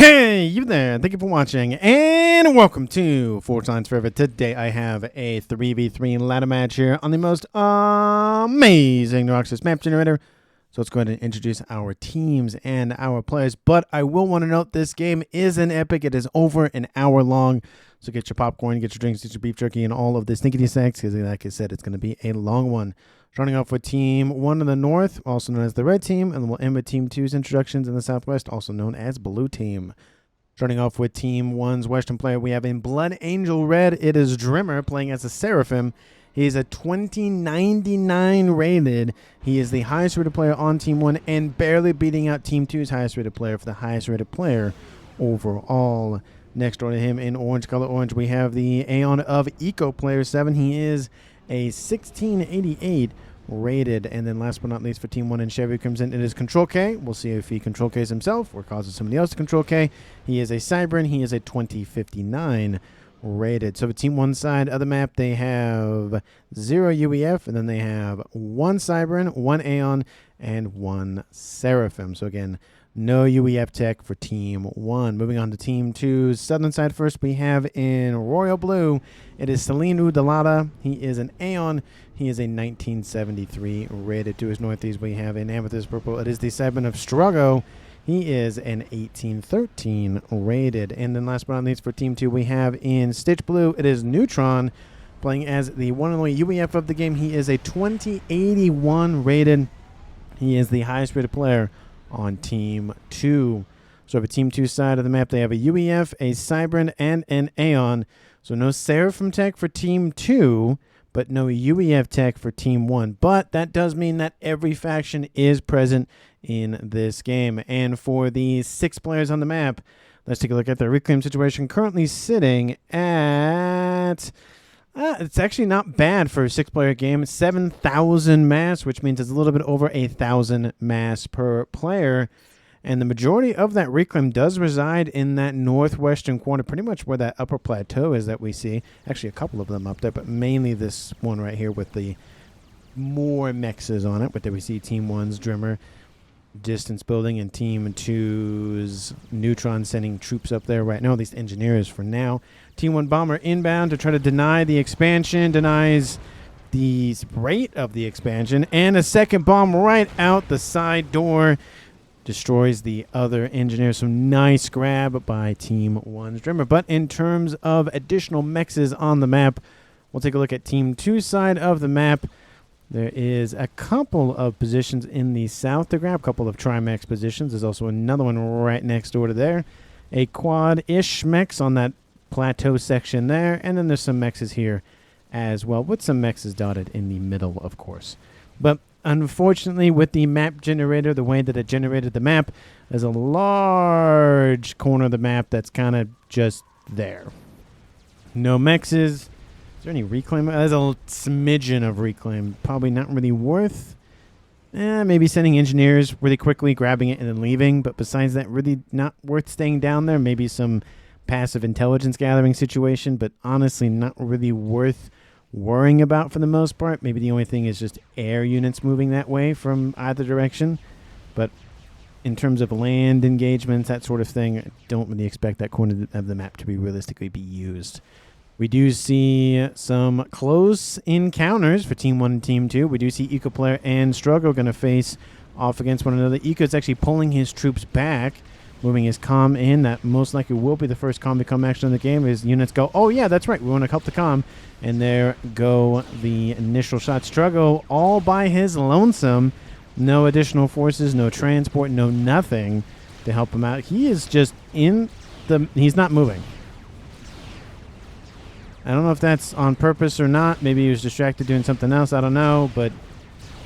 Hey, you there. Thank you for watching, and welcome to Forge Lines Forever. Today I have a 3v3 ladder match here on the most amazing Roxas map generator. So let's go ahead and introduce our teams and our players. But I will want to note this game is an epic. It is over an hour long. So get your popcorn, get your drinks, get your beef jerky, and all of this snickety snacks, because like I said, it's going to be a long one. Starting off with Team 1 in the north, also known as the red team, and then we'll end with Team 2's introductions in the southwest, also known as blue team. Starting off with Team 1's western player, we have in Blood Angel Red, it is Drimmer playing as a Seraphim. He is a 2099 rated. He is the highest rated player on Team 1 and barely beating out Team 2's highest rated player for the highest rated player overall. Next door to him in orange, color orange, we have the Aeon of Eco player 7. He is a 1688 rated. And then last but not least for Team 1 and Chevy comes in, it is Control K. We'll see if he Control Ks himself or causes somebody else to Control K. He is a Cybern. He is a 2059 rated. So for Team 1 side of the map, they have 0 UEF, and then they have 1 Cybern, 1 Aeon, and 1 Seraphim. So again, no UEF tech for Team 1. Moving on to Team 2's southern side first, we have in Royal Blue, it is Celine Udalata. He is an Aeon. He is a 1973 rated. To his northeast, we have in Amethyst Purple, it is the Cybern of Strago. He is an 1813 rated. And then last but not least for Team 2, we have in Stitch Blue, it is Neutron playing as the one and only UEF of the game. He is a 2081 rated. He is the highest rated player on Team 2. So for Team 2 side of the map, they have a UEF, a Cybern, and an Aeon. So no Seraphim tech for Team 2, but no UEF tech for Team 1. But that does mean that every faction is present in this game. And for the 6 players on the map, let's take a look at their reclaim situation. Currently sitting at... it's actually not bad for a 6-player game. 7,000 mass, which means it's a little bit over 1,000 mass per player. And the majority of that reclaim does reside in that northwestern corner, pretty much where that upper plateau is that we see. Actually, a couple of them up there, but mainly this one right here with the more mexes on it. But there we see Team 1's Drimmer distance building and Team 2's Neutron sending troops up there right now, at least engineers for now. Team 1 Bomber inbound to try to deny the expansion, denies the rate of the expansion, and a second bomb right out the side door destroys the other engineers. So nice grab by Team 1's Drimmer. But in terms of additional mexes on the map, we'll take a look at Team 2's side of the map. There is a couple of positions in the south to grab, a couple of Trimex positions. There's also another one right next door to there. A quad-ish mex on that plateau section there, and then there's some mexes here as well, with some mexes dotted in the middle, of course. But unfortunately, with the map generator, the way that it generated the map, there's a large corner of the map that's kind of just there. No mexes. Is there any reclaim? There's a smidgen of reclaim. Probably not really worth. Maybe sending engineers really quickly, grabbing it, and then leaving. But besides that, really not worth staying down there. Maybe some passive intelligence gathering situation, but honestly not really worth worrying about for the most part. Maybe the only thing is just air units moving that way from either direction. But in terms of land engagements, that sort of thing, I don't really expect that corner of the map to be realistically be used. We do see some close encounters for Team 1 and Team 2. We do see Eco Player and Struggle going to face off against one another. Eco's actually pulling his troops back, moving his comm in. That most likely will be the first comm to come action in the game. His units go, oh yeah, that's right, we want to help the comm. And there go the initial shots. Struggle all by his lonesome. No additional forces, no transport, no nothing to help him out. He is just in the... He's not moving. I don't know if that's on purpose or not. Maybe he was distracted doing something else. I don't know, but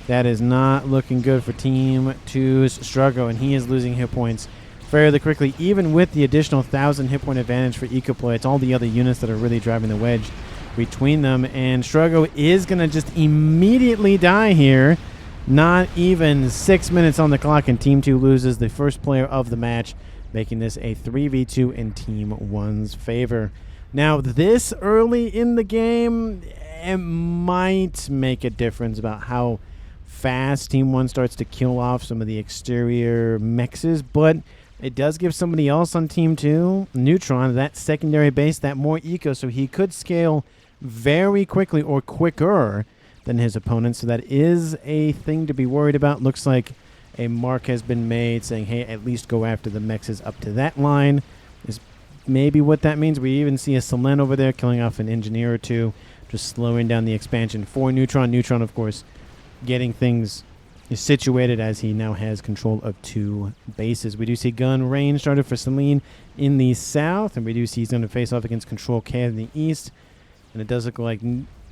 that is not looking good for Team 2's Struggle, and he is losing hit points fairly quickly, even with the additional 1,000 hit point advantage for EcoPlay. It's all the other units that are really driving the wedge between them, and Struggle is going to just immediately die here. Not even 6 minutes on the clock, and Team 2 loses the first player of the match, making this a 3v2 in Team 1's favor. Now, this early in the game, it might make a difference about how fast Team 1 starts to kill off some of the exterior mexes, but It does give somebody else on Team 2, Neutron, that secondary base, that more eco, so he could scale very quickly or quicker than his opponent. So that is a thing to be worried about. Looks like a mark has been made saying, hey, at least go after the mexes up to that line. Is maybe what that means. We even see a Selen over there killing off an engineer or two, just slowing down the expansion for Neutron. Neutron, of course, getting things situated as he now has control of 2 bases. We do see gun range started for Celine in the south, and we do see he's going to face off against Control K in the east. And it does look like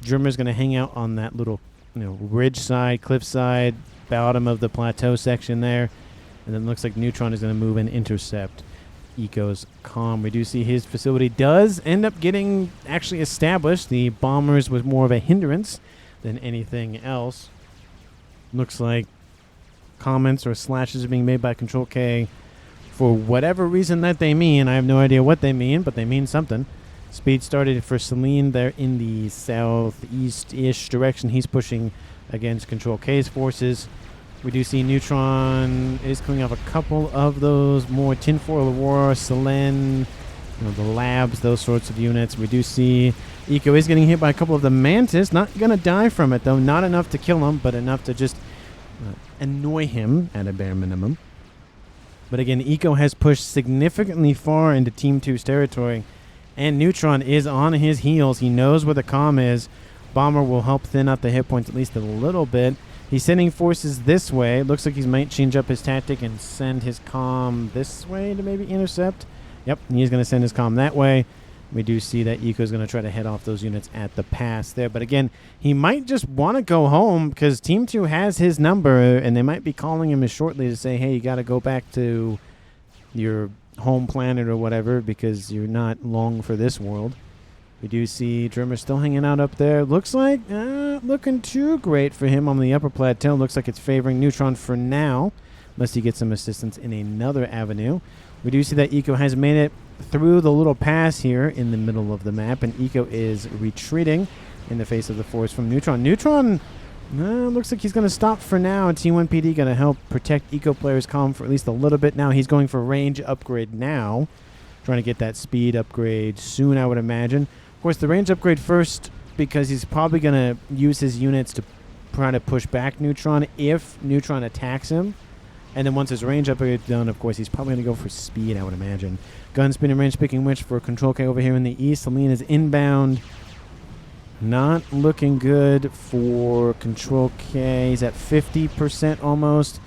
Drummer's going to hang out on that little, ridge side, cliff side, bottom of the plateau section there. And then it looks like Neutron is going to move and intercept Eco's comm. We do see his facility does end up getting actually established. The bombers was more of a hindrance than anything else. Looks like comments or slashes are being made by Control K for whatever reason that they mean. I have no idea what they mean, but they mean something. Speed started for Celine there in the southeast-ish direction. He's pushing against Control K's forces. We do see Neutron is coming off a couple of those more tinfoil Aurora, Selen, the labs, those sorts of units. We do see Eco is getting hit by a couple of the Mantis. Not going to die from it, though. Not enough to kill him, but enough to just annoy him at a bare minimum. But again, Eco has pushed significantly far into Team 2's territory, and Neutron is on his heels. He knows where the comm is. Bomber will help thin out the hit points at least a little bit. He's sending forces this way. Looks like he might change up his tactic and send his comm this way to maybe intercept. Yep, he's going to send his comm that way. We do see that Eco is going to try to head off those units at the pass there. But again, he might just want to go home because Team 2 has his number, and they might be calling him shortly to say, hey, you got to go back to your home planet or whatever because you're not long for this world. We do see Drummer still hanging out up there. Looks like looking too great for him on the upper plateau. Looks like it's favoring Neutron for now, unless he gets some assistance in another avenue. We do see that Eco has made it through the little pass here in the middle of the map, and Eco is retreating in the face of the force from Neutron. Neutron looks like he's going to stop for now. T1PD going to help protect Eco players' comm for at least a little bit. Now he's going for range upgrade now, trying to get that speed upgrade soon, I would imagine. Of course, the range upgrade first because he's probably going to use his units to try to push back Neutron if Neutron attacks him. And then once his range upgrade is done, of course, he's probably going to go for speed, I would imagine. Gun spin and range picking which for Control K over here in the east. Celine is inbound. Not looking good for Control K. He's at 50% almost.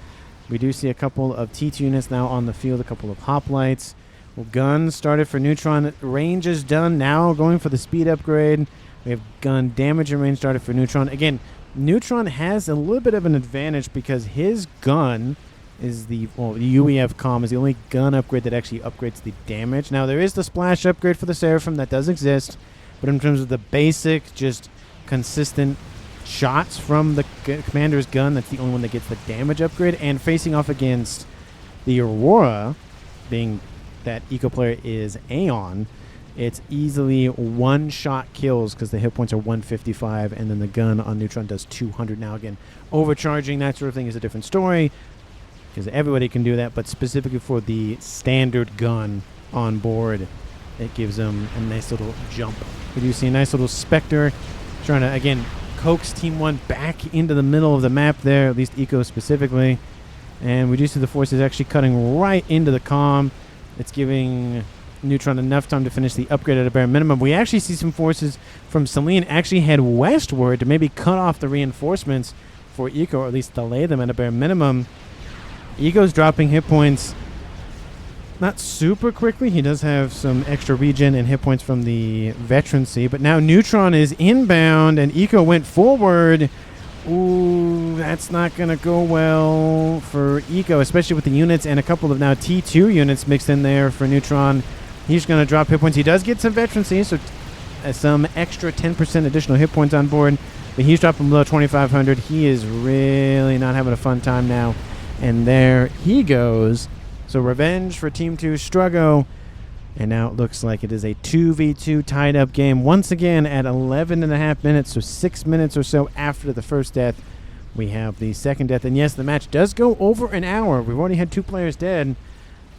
We do see a couple of T2 units now on the field, a couple of hoplites. Well, gun started for Neutron. Range is done. Now going for the speed upgrade. We have gun damage and range started for Neutron. Again, Neutron has a little bit of an advantage because his gun is the UEF comm is the only gun upgrade that actually upgrades the damage. Now, there is the splash upgrade for the Seraphim that does exist, but in terms of the basic, just consistent shots from the commander's gun, that's the only one that gets the damage upgrade. And facing off against the Aurora, being that Eco player is Aeon, it's easily one-shot kills because the hit points are 155, and then the gun on Neutron does 200. Now, again, overcharging, that sort of thing is a different story because everybody can do that, but specifically for the standard gun on board, it gives them a nice little jump. We do see a nice little Spectre trying to, again, coax Team 1 back into the middle of the map there, at least Eco specifically. And we do see the forces actually cutting right into the comm. It's giving Neutron enough time to finish the upgrade at a bare minimum. We actually see some forces from Celine actually head westward to maybe cut off the reinforcements for Eco, or at least delay them at a bare minimum. Eco's dropping hit points not super quickly. He does have some extra regen and hit points from the veterancy, but now Neutron is inbound and Eco went forward. Ooh, that's not going to go well for Eco, especially with the units and a couple of now T2 units mixed in there for Neutron. He's going to drop hit points. He does get some veterancy, so some extra 10% additional hit points on board, but he's dropping below 2,500. He is really not having a fun time now. And there he goes. So revenge for Team 2 Strugo. And now it looks like it is a 2v2 tied up game once again at 11.5 minutes. So 6 minutes or so after the first death, we have the second death. And yes, the match does go over an hour. We've already had 2 players dead.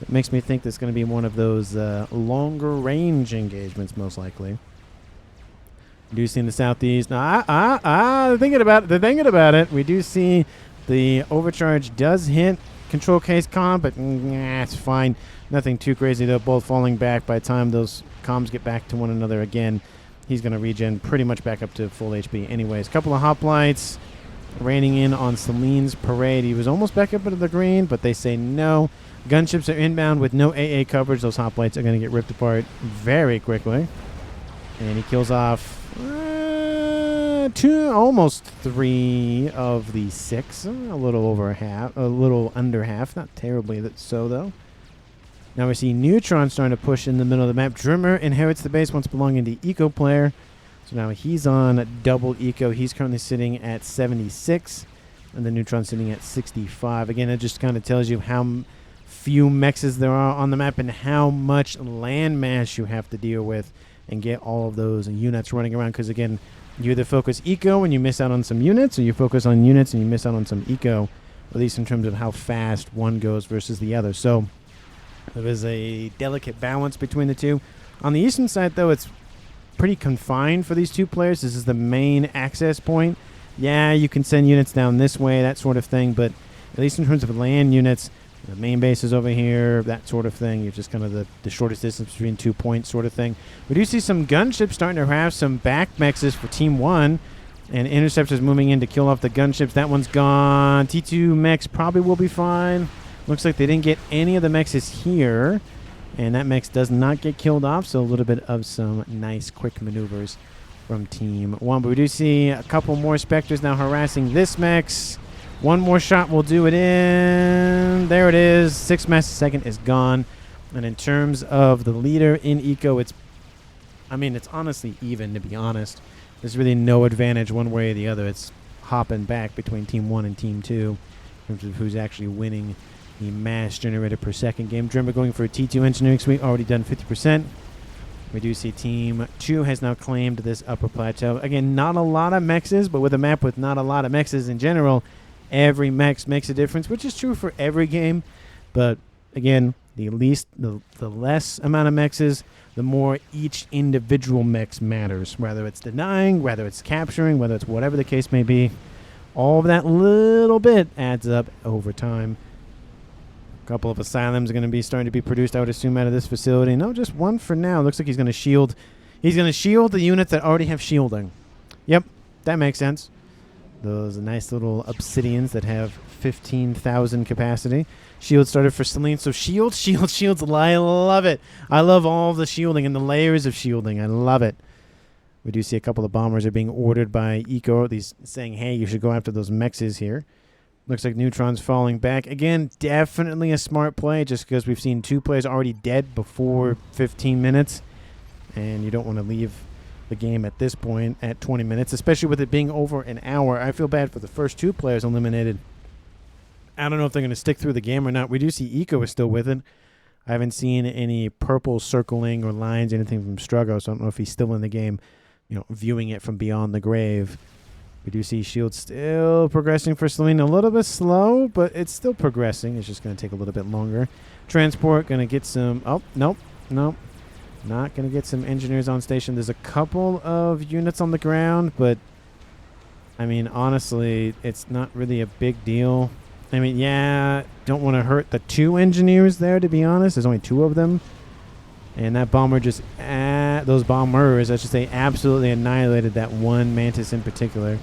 It makes me think there's going to be one of those longer range engagements, most likely. We do see in the southeast. Now, they're thinking about it. They're thinking about it. We do see the overcharge does hit control case comm, but it's fine. Nothing too crazy, though. Both falling back by the time those comms get back to one another again. He's going to regen pretty much back up to full HP anyways. Couple of hoplites raining in on Celine's parade. He was almost back up into the green, but they say no. Gunships are inbound with no AA coverage. Those hoplites are going to get ripped apart very quickly. And he kills off almost 3 of the 6. A little over half, a little under half. Not terribly so, though. Now we see Neutron starting to push in the middle of the map. Drimmer inherits the base once belonging to Eco Player. So now he's on double Eco. He's currently sitting at 76. And the Neutron sitting at 65. Again, it just kind of tells you how few mexes there are on the map and how much land mass you have to deal with and get all of those units running around. Because, again, you either focus Eco and you miss out on some units, or you focus on units and you miss out on some Eco, at least in terms of how fast one goes versus the other. So there is a delicate balance between the two. On the eastern side, though, it's pretty confined for these two players. This is the main access point. Yeah, you can send units down this way, that sort of thing, but at least in terms of land units, the main base is over here, that sort of thing. You're just kind of the shortest distance between 2 points sort of thing. We do see some gunships starting to have some back mexes for Team 1, and Interceptors moving in to kill off the gunships. That one's gone. T2 mechs probably will be fine. Looks like they didn't get any of the mexes here, and that mex does not get killed off, so a little bit of some nice quick maneuvers from Team 1. But we do see a couple more Spectres now harassing this mex. One more shot will do it in. There it is. 6 mass a second is gone. And in terms of the leader in Eco, it's honestly even, to be honest. There's really no advantage one way or the other. It's hopping back between Team 1 and Team 2 in terms of who's actually winning the mass generated per second game. Drimmer going for a T2 engineering suite, already done 50%. We do see Team 2 has now claimed this upper plateau. Again, not a lot of mexes, but with a map with not a lot of mexes in general, every mex makes a difference, which is true for every game. But again, the less amount of mexes, the more each individual mex matters. Whether it's denying, whether it's capturing, whether it's whatever the case may be, all of that little bit adds up over time. A couple of asylums are going to be starting to be produced, I would assume, out of this facility. No, just one for now. Looks like he's going to shield. He's going to shield the units that already have shielding. Yep, that makes sense. Those nice little obsidians that have 15,000 capacity. Shield started for Celine. So shields. I love it. I love all the shielding and the layers of shielding. I love it. We do see a couple of bombers are being ordered by Eco. These saying, hey, you should go after those mexes here. Looks like Neutron's falling back. Again, definitely a smart play just because we've seen 2 players already dead before 15 minutes. And you don't want to leave the game at this point at 20 minutes, especially with it being over an hour. I feel bad for the first 2 players eliminated. I don't know if they're going to stick through the game or not. We do see Eco is still with it. I haven't seen any purple circling or lines, anything from Strugo, so I don't know if he's still in the game, viewing it from beyond the grave. We do see Shield still progressing for Celine. A little bit slow, but it's still progressing. It's just going to take a little bit longer. Transport going to get some... Oh, nope. Not going to get some engineers on station. There's a couple of units on the ground, but, honestly, it's not really a big deal. Don't want to hurt the 2 engineers there, to be honest. There's only 2 of them. And that bomber just... those bombers, I should say, absolutely annihilated that one Mantis in particular.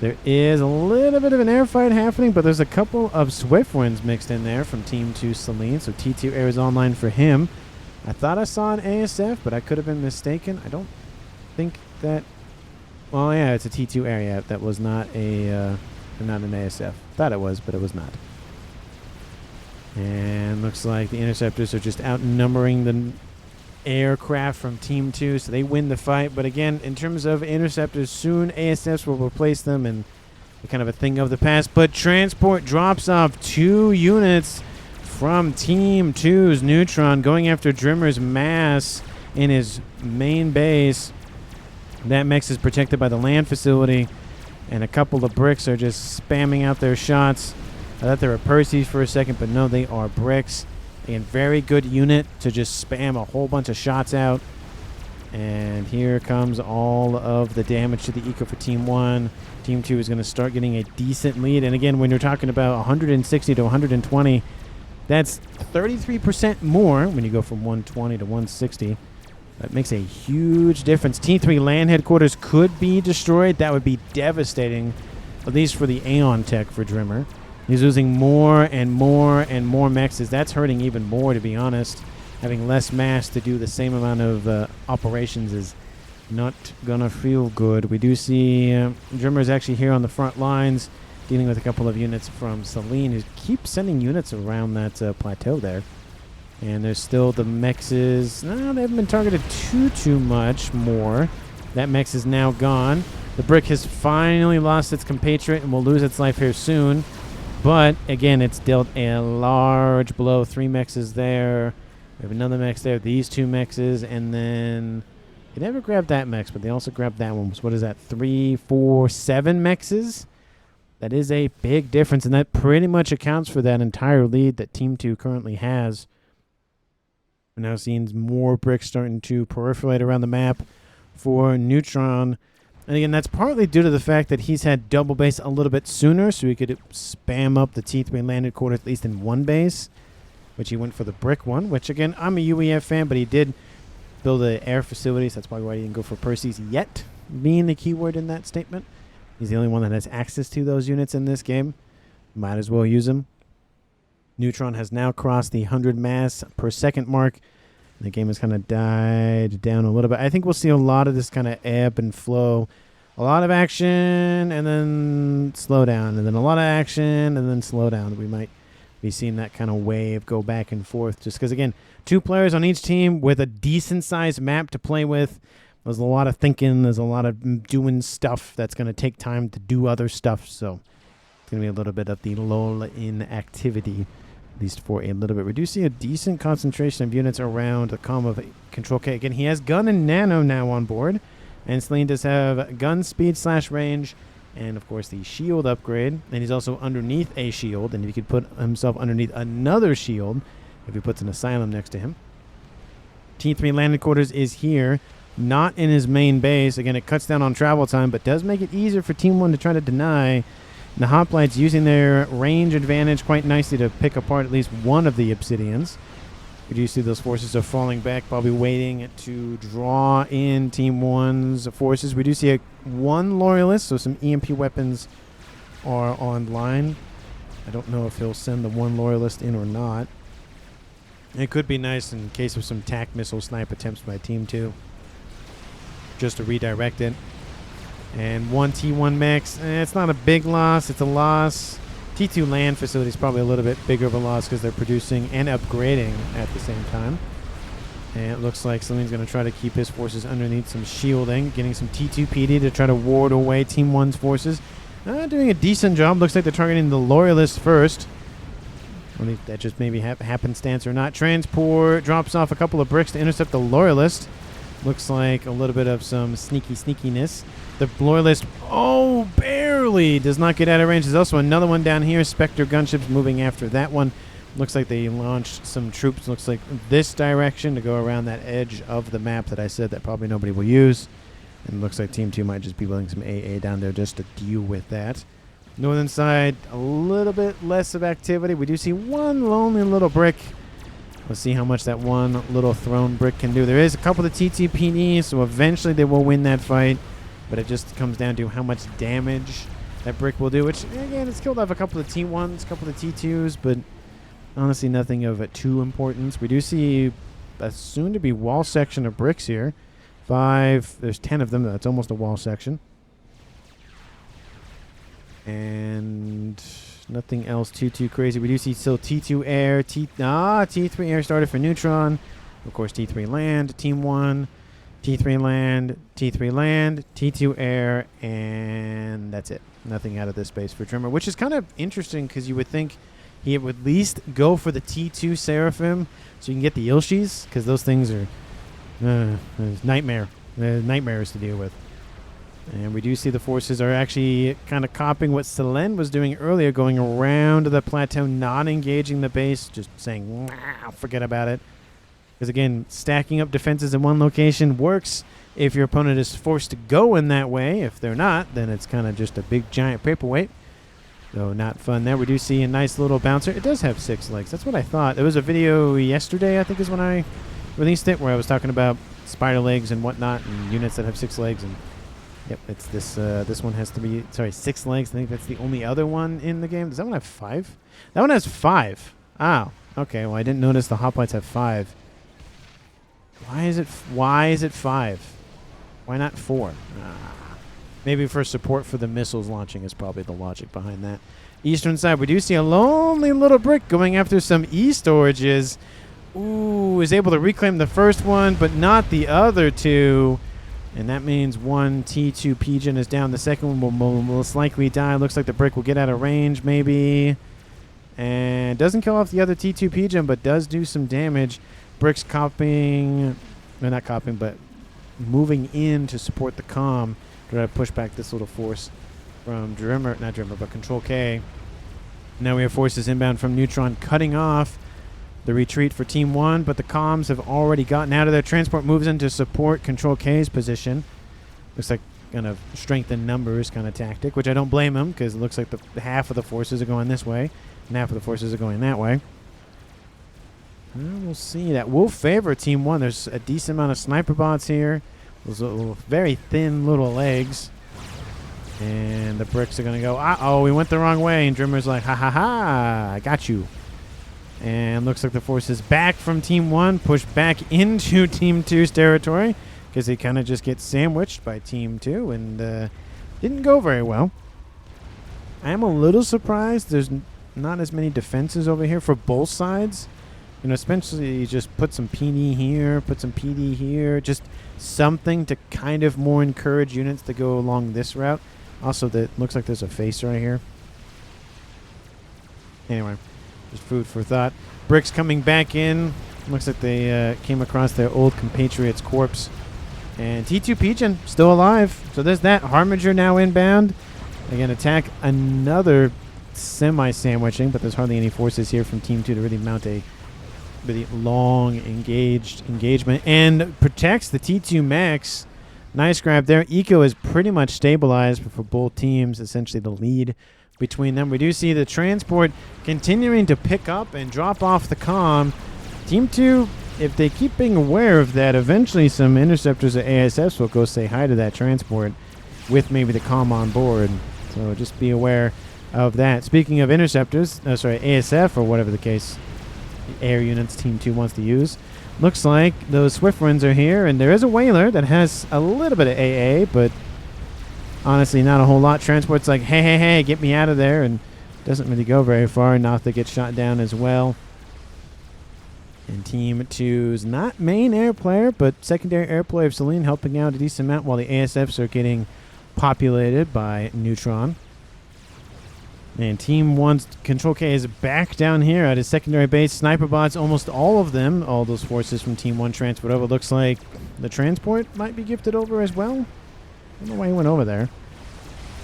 There is a little bit of an air fight happening, but there's a couple of Swift Winds mixed in there from Team 2 Celine. So T2 air is online for him. I thought I saw an ASF, but I could have been mistaken. I don't think that... Well, yeah, it's a T2 area. That was not an ASF. Thought it was, but it was not. And looks like the Interceptors are just outnumbering the aircraft from Team 2, so they win the fight. But again, in terms of Interceptors, soon ASFs will replace them, and kind of a thing of the past. But Transport drops off 2 units from Team 2's Neutron, going after Drimmer's mass in his main base. That mex is protected by the land facility, and a couple of bricks are just spamming out their shots. I thought they were Percy's for a second, but no, they are bricks. Again, very good unit to just spam a whole bunch of shots out. And here comes all of the damage to the eco for Team 1. Team 2 is going to start getting a decent lead. And again, when you're talking about 160 to 120, that's 33% more when you go from 120 to 160. That makes a huge difference. T3 land headquarters could be destroyed. That would be devastating, at least for the Aeon tech for Drimmer. He's losing more and more and more mexes. That's hurting even more, to be honest. Having less mass to do the same amount of operations is not gonna feel good. We do see Drimmer's actually here on the front lines, dealing with a couple of units from Celine, who keeps sending units around that plateau there. And there's still the mexes. No, they haven't been targeted too much more. That mex is now gone. The brick has finally lost its compatriot and will lose its life here soon. But again, it's dealt a large blow. 3 mexes there. We have another mex there. These 2 mexes, and then they never grabbed that mex, but they also grabbed that one. So what is that? 3, 4, 7 mexes. That is a big difference, and that pretty much accounts for that entire lead that Team 2 currently has. We're now seeing more bricks starting to proliferate around the map for Neutron. And again, that's partly due to the fact that he's had double base a little bit sooner, so he could spam up the T3 landed quarters at least in one base, which he went for the brick one, which again, I'm a UEF fan, but he did build an air facility, so that's probably why he didn't go for Percy's yet, being the keyword in that statement. He's the only one that has access to those units in this game. Might as well use them. Neutron has now crossed the 100 mass per second mark. The game has kind of died down a little bit. I think we'll see a lot of this kind of ebb and flow. A lot of action and then slow down, and then a lot of action and then slow down. We might be seeing that kind of wave go back and forth just because, again, 2 players on each team with a decent-sized map to play with. There's a lot of thinking. There's a lot of doing stuff that's going to take time to do other stuff. So it's going to be a little bit of the lull in activity, at least for a little bit. We do see a decent concentration of units around the comm of Control K. Again, he has gun and nano now on board. And Celine does have gun speed / range. And, of course, the shield upgrade. And he's also underneath a shield. And he could put himself underneath another shield if he puts an asylum next to him. T3 landed quarters is here. Not in his main base. Again, it cuts down on travel time, but does make it easier for Team 1 to try to deny. The Hoplites using their range advantage quite nicely to pick apart at least one of the Obsidians. We do see those forces are falling back, probably waiting to draw in Team 1's forces. We do see 1 Loyalist, so some EMP weapons are online. I don't know if he'll send the 1 Loyalist in or not. It could be nice in case of some TAC missile snipe attempts by Team 2. Just to redirect it. And 1 T1 mix. It's not a big loss. It's a loss. T2 land facility is probably a little bit bigger of a loss because they're producing and upgrading at the same time. And it looks like Celine's going to try to keep his forces underneath some shielding. Getting some T2 PD to try to ward away Team 1's forces. Doing a decent job. Looks like they're targeting the Loyalists first. I think that just maybe happenstance or not. Transport drops off a couple of bricks to intercept the Loyalist. Looks like a little bit of some sneakiness. The Loyalist, barely does not get out of range. There's also another one down here. Spectre gunships moving after that one. Looks like they launched some troops. Looks like this direction to go around that edge of the map that I said that probably nobody will use. And looks like Team 2 might just be building some AA down there just to deal with that. Northern side, a little bit less of activity. We do see 1 lonely little brick. Let's see how much that 1 little thrown brick can do. There is a couple of TTPD, so eventually they will win that fight. But it just comes down to how much damage that brick will do, which, again, it's killed off a couple of T1s, a couple of T2s, but honestly nothing of too importance. We do see a soon-to-be wall section of bricks here. 5, there's 10 of them. That's almost a wall section. And nothing else too crazy. We do see still T2 air, T3 air started for Neutron. Of course, T3 land, Team 1, T3 land, T3 land, T2 air, and that's it. Nothing out of this space for Drimmer, which is kind of interesting because you would think he would at least go for the T2 Seraphim so you can get the Ilshis, because those things are nightmares to deal with. And we do see the forces are actually kind of copying what Selen was doing earlier, going around the plateau, not engaging the base, just saying, wow, forget about it. Because again, stacking up defenses in one location works if your opponent is forced to go in that way. If they're not, then it's kind of just a big giant paperweight. So not fun there. We do see a nice little bouncer. It does have 6 legs. That's what I thought. There was a video yesterday, I think is when I released it, where I was talking about spider legs and whatnot and units that have 6 legs. And yep, it's this. This one has 6 legs. I think that's the only other one in the game. Does that one have 5? That one has 5. Oh, okay. Well, I didn't notice the hoplites have 5. Why is it 5? Why not 4? Maybe for support for the missiles launching is probably the logic behind that. Eastern side, we do see a lonely little brick going after some E-storages. Ooh, is able to reclaim the first one, but not the other 2. And that means one T2 Pigeon is down. The second one will most likely die. Looks like the brick will get out of range, maybe. And doesn't kill off the other T2 Pigeon, but does do some damage. Brick's copying, no, not copying, but moving in to support the comm. Try to push back this little force from Control K. Now we have forces inbound from Neutron cutting off the retreat for Team 1, but the comms have already gotten out of their transport, moves in to support Control K's position. Looks like kind of strengthen numbers kind of tactic, which I don't blame him, because it looks like the half of the forces are going this way and half of the forces are going that way. We'll see. That will favor Team 1. There's a decent amount of sniper bots here. Those little, very thin little legs. And the bricks are going to go, uh-oh, we went the wrong way. And Drimmer's like, ha-ha-ha, I got you. And looks like the forces back from Team 1 push back into Team 2's territory, because they kind of just get sandwiched by Team 2 and didn't go very well. I am a little surprised there's not as many defenses over here for both sides. You know, especially just put some PD here, put some PD here, just something to kind of more encourage units to go along this route. Also, that looks like there's a face right here. Anyway, just food for thought. Bricks coming back in. Looks like they came across their old compatriot's corpse. And T2 Pigeon still alive. So there's that. Harbinger now inbound. Again, attack another semi-sandwiching, but there's hardly any forces here from Team 2 to really mount a really long engagement, and protects the T2 Max. Nice grab there. Eco is pretty much stabilized for both teams, essentially the lead between them. We do see the transport continuing to pick up and drop off the comm. Team 2, if they keep being aware of that, eventually some interceptors at ASFs will go say hi to that transport with maybe the comm on board. So just be aware of that. Speaking of interceptors, ASF or whatever the case, air units Team 2 wants to use. Looks like those Swift Runs are here, and there is a Whaler that has a little bit of AA, but honestly not a whole lot. Transport's like, hey, get me out of there, and doesn't really go very far. Notha gets shot down as well. And Team 2's not main air player, but secondary air player of Celine helping out a decent amount while the ASFs are getting populated by Neutron. And Team 1's Control K is back down here at his secondary base. Sniper bots, almost all of them, all those forces from Team 1 transport over. Looks like the transport might be gifted over as well. I don't know why he went over there.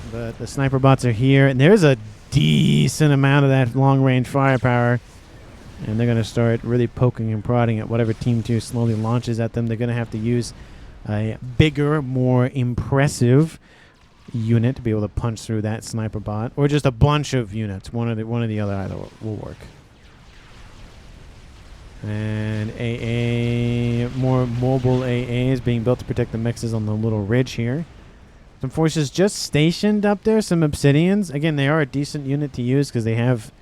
But the sniper bots are here, and there's a decent amount of that long-range firepower. And they're going to start really poking and prodding at whatever Team 2 slowly launches at them. They're going to have to use a bigger, more impressive unit to be able to punch through that sniper bot, or just a bunch of units. One or the other either will work. And AA, more mobile AA is being built to protect the mixes on the little ridge here. Some forces just stationed up there, some Obsidians. Again, they are a decent unit to use because they have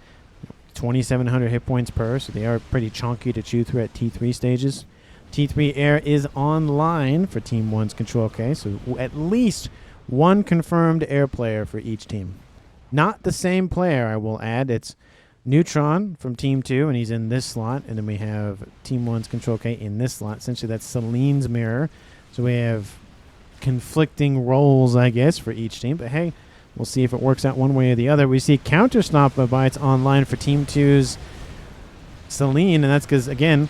2,700 hit points per, so they are pretty chunky to chew through at T3 stages. T3 air is online for Team 1's Control K, so at least one confirmed air player for each team. Not the same player, I will add. It's Neutron from Team 2, and he's in this slot. And then we have Team 1's Control K in this slot. Essentially, that's Celine's mirror. So we have conflicting roles, I guess, for each team. But hey, we'll see if it works out one way or the other. We see counter sniper bites online for Team 2's Celine, and that's because, again,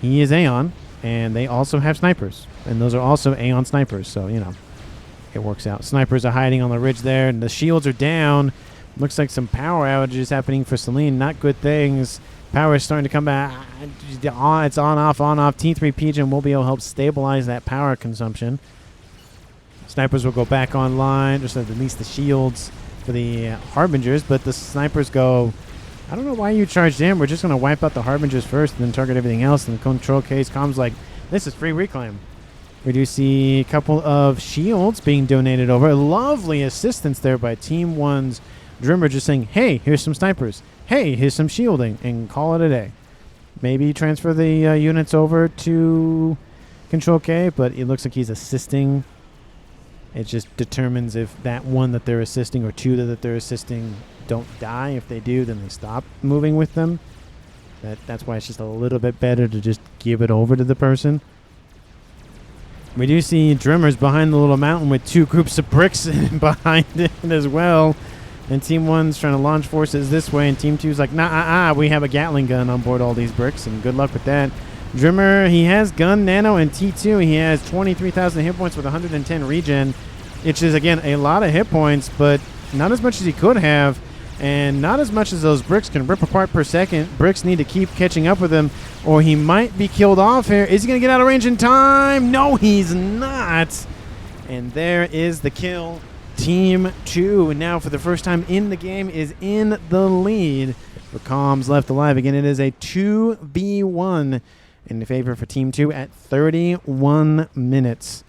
he is Aeon, and they also have snipers. And those are also Aeon snipers, so, you know. it works out. Snipers are hiding on the ridge there, and the shields are down. Looks like some power outages happening for Celine. Not good things. Power is starting to come back. It's on, off, on, off. T3 Pigeon will be able to help stabilize that power consumption. Snipers will go back online, just at least the shields for the Harbingers, but the snipers go, I don't know why you charged in. We're just going to wipe out the Harbingers first and then target everything else. And the control case comms like, this is free reclaim. We do see a couple of shields being donated over. Lovely assistance there by Team 1's Drimmer, just saying, hey, here's some snipers. Hey, here's some shielding, and call it a day. Maybe transfer the units over to Control K, but it looks like he's assisting. It just determines if that one that they're assisting or two that they're assisting don't die. If they do, then they stop moving with them. That's why it's just a little bit better to just give it over to the person. We do see Drimmers behind the little mountain with two groups of bricks behind it as well. And Team 1's trying to launch forces this way, and Team 2's like, nah, we have a Gatling gun on board all these bricks, and good luck with that. Drimmer, he has gun, nano, and T2. He has 23,000 hit points with 110 regen, which is, again, a lot of hit points, but not as much as he could have, and not as much as those bricks can rip apart per second. Bricks need to keep catching up with him, or he might be killed off here. Is he going to get out of range in time? No, he's not. And there is the kill. Team 2 now, for the first time in the game, is in the lead. For Comms left alive. Again, it is a 2v1 in favor for Team 2 at 31 minutes.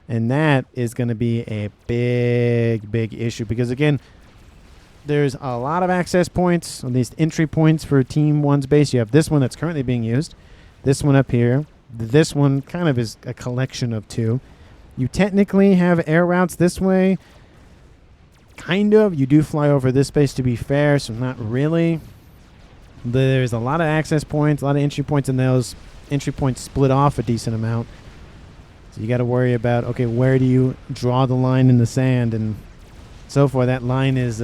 And that is going to be a big issue because, again, there's a lot of access points, at least entry points for Team 1's base. You have this one that's currently being used, this one up here. This one kind of is a collection of two. You technically have air routes this way. Kind of. You do fly over this base, to be fair, so not really. There's a lot of access points, a lot of entry points, and those entry points split off a decent amount. So you got to worry about, okay, where do you draw the line in the sand? And so far, that line is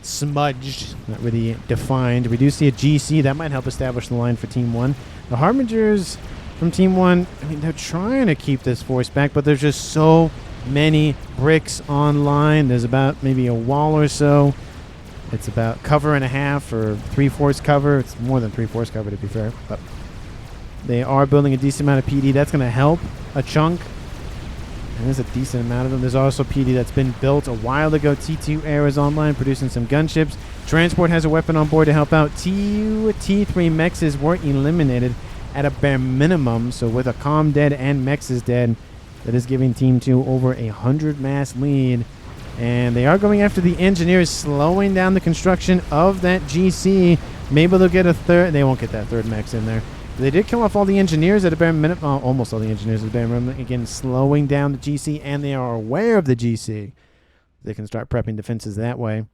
smudged, not really defined. We do see a GC. That might help establish the line for Team 1. The Harbingers from Team 1, I mean, they're trying to keep this force back, but there's just so many bricks online. There's about maybe a wall or so. It's about cover and a half or 3/4 cover. It's more than 3/4 cover, to be fair. But they are building a decent amount of PD. That's going to help a chunk. And there's a decent amount of them. There's also PD that's been built a while ago. T2 Air is online, producing some gunships. Transport has a weapon on board to help out. T3 mexes were eliminated at a bare minimum. So with a comm dead and mexes dead, that is giving Team 2 over 100 mass lead. And they are going after the engineers, slowing down the construction of that GC. Maybe they'll get a third. They won't get that third mex in there. But they did kill off all the engineers at a bare minimum. Almost all the engineers at a bare minimum. Again, slowing down the GC, and they are aware of the GC. They can start prepping defenses that way.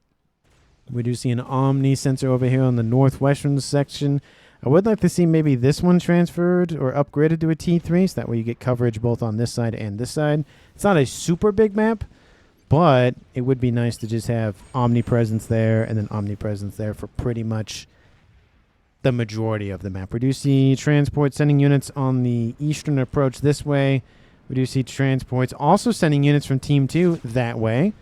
We do see an Omni sensor over here on the northwestern section. I would like to see maybe this one transferred or upgraded to a T3, so that way you get coverage both on this side and this side. It's not a super big map, but it would be nice to just have omnipresence there and then omnipresence there for pretty much the majority of the map. We do see transport sending units on the eastern approach this way. We do see transports also sending units from Team 2 that way.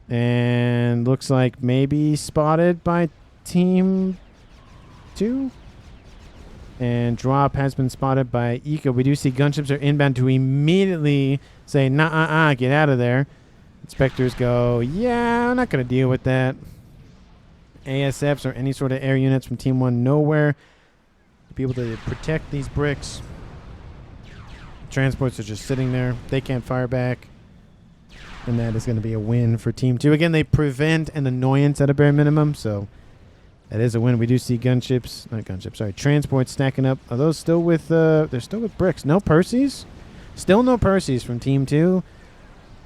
And looks like maybe spotted by Team 2. And drop has been spotted by Eco. We do see gunships are inbound to immediately say, nah, get out of there. Inspectors go, yeah, I'm not going to deal with that. ASFs or any sort of air units from Team 1 nowhere to be able to protect these bricks. Transports are just sitting there. They can't fire back. And that is going to be a win for Team 2. Again, they prevent an annoyance at a bare minimum, so that is a win. We do see gunships, not gunships, sorry, transports stacking up. Are those still with, they're still with bricks. No Percys? Still no Percys from Team 2.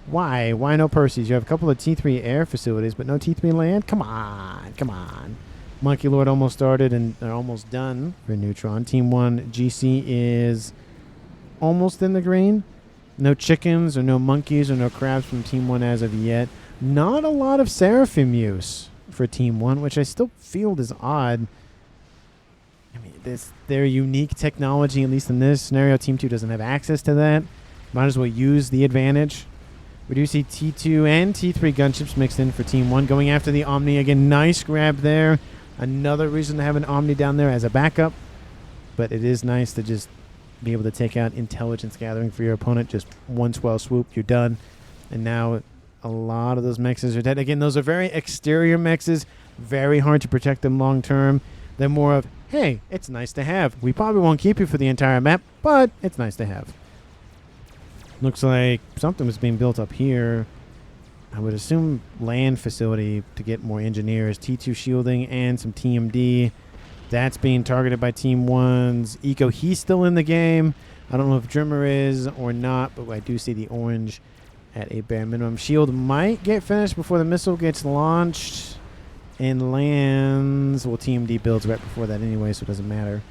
Why? Why no Percys? You have a couple of T3 air facilities, but no T3 land? Come on. Monkey Lord almost started, and they're almost done for Neutron. Team 1 GC is almost in the green. No chickens or no monkeys or no crabs from Team 1 as of yet. Not a lot of Seraphim use for Team 1, which I still feel is odd. I mean, their unique technology, at least in this scenario. Team 2 doesn't have access to that. Might as well use the advantage. We do see T2 and T3 gunships mixed in for Team 1. Going after the Omni again. Nice grab there. Another reason to have an Omni down there as a backup. But it is nice to just be able to take out intelligence gathering for your opponent. Just one swell swoop, you're done. And now a lot of those mexes are dead. Again, those are very exterior mexes. Very hard to protect them long term. They're more of, hey, it's nice to have. We probably won't keep you for the entire map, but it's nice to have. Looks like something was being built up here. I would assume land facility to get more engineers. T2 shielding and some TMD. That's being targeted by Team 1's Eco. He's still in the game. I don't know if Drimmer is or not, but I do see the orange at a bare minimum. Shield might get finished before the missile gets launched and lands. Well, TMD builds right before that anyway, so it doesn't matter.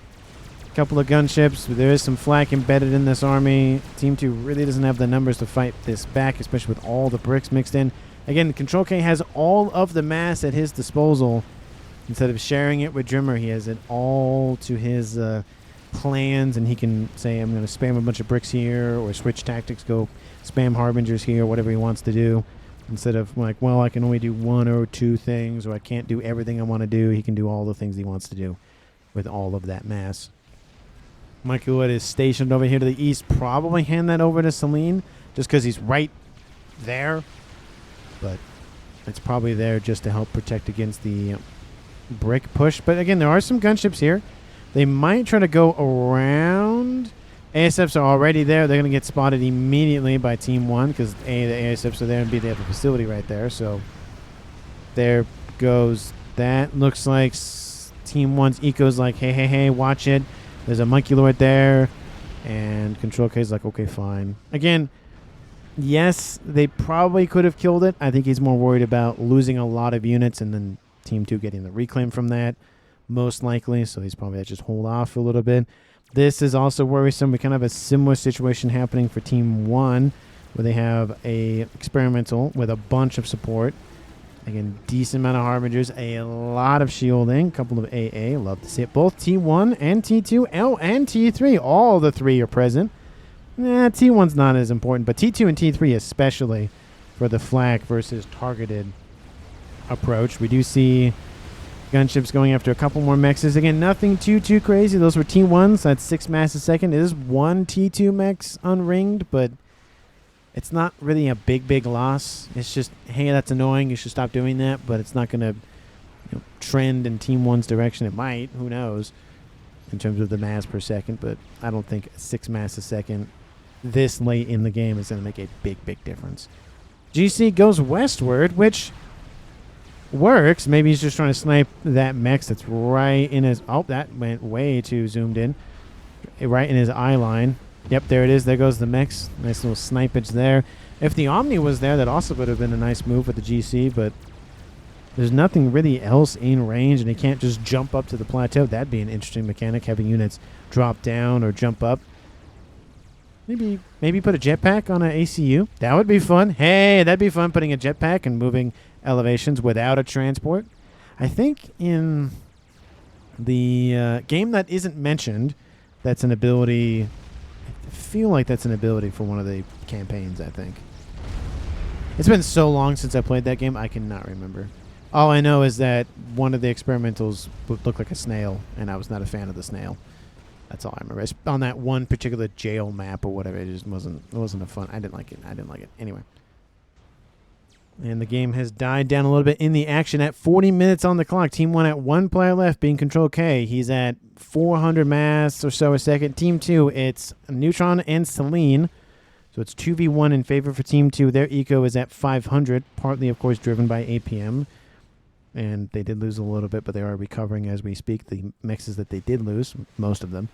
Couple of gunships. There is some flak embedded in this army. Team 2 really doesn't have the numbers to fight this back, especially with all the bricks mixed in. Again, Control K has all of the mass at his disposal. Instead of sharing it with Drimmer, he has it all to his plans, and he can say, I'm going to spam a bunch of bricks here, or switch tactics, go spam harbingers here, whatever he wants to do. Instead of like, well, I can only do one or two things, or I can't do everything I want to do. He can do all the things he wants to do with all of that mass. Mikey Wood is stationed over here to the east. Probably hand that over to Celine just because he's right there. But it's probably there just to help protect against the brick push. But again, there are some gunships here. They might try to go around. ASFs are already there. They're going to get spotted immediately by Team 1 because A, the ASFs are there, and B, they have a facility right there. So there goes that. Looks like Team 1's Eco's like, hey, hey, hey, watch it. There's a Monkey Lord there, and Control K's like, okay, fine. Again, yes, they probably could have killed it. I think he's more worried about losing a lot of units and then Team 2 getting the reclaim from that, most likely. So he's probably just hold off for a little bit. This is also worrisome. We kind of have a similar situation happening for Team 1, where they have a experimental with a bunch of support. Again, decent amount of harbingers, a lot of shielding, a couple of AA. Love to see it. Both T1 and T2, L and T3, all the three are present. T1's not as important, but T2 and T3 especially for the flak versus targeted approach. We do see gunships going after a couple more mexes. Again, nothing too crazy. Those were T1s. That's 6 mass a second. It is one T2 mex unringed, but it's not really a big loss. It's just, hey, that's annoying. You should stop doing that. But it's not going to trend in Team 1's direction. It might. Who knows in terms of the mass per second. But I don't think 6 mass a second this late in the game is going to make a big difference. GC goes westward, which works. Maybe he's just trying to snipe that mex that's right in his... Oh, that went way too zoomed in. Right in his eye line. Yep, there it is. There goes the mix. Nice little snipage there. If the Omni was there, that also would have been a nice move with the GC, but there's nothing really else in range, and he can't just jump up to the plateau. That'd be an interesting mechanic, having units drop down or jump up. Maybe put a jetpack on an ACU. That would be fun. Hey, that'd be fun, putting a jetpack and moving elevations without a transport. I think in the game that isn't mentioned, that's an ability... I feel like that's an ability for one of the campaigns, I think. It's been so long since I played that game, I cannot remember. All I know is that one of the experimentals looked like a snail, and I was not a fan of the snail. That's all I remember. It's on that one particular jail map or whatever, it just wasn't a fun. I didn't like it. Anyway. And the game has died down a little bit in the action at 40 minutes on the clock. Team 1 at 1 player left, being Control K. He's at 400 mass or so a second. Team 2, it's Neutron and Celine. So it's 2v1 in favor for Team 2. Their eco is at 500, partly, of course, driven by APM. And they did lose a little bit, but they are recovering as we speak. The mixes that they did lose, most of them.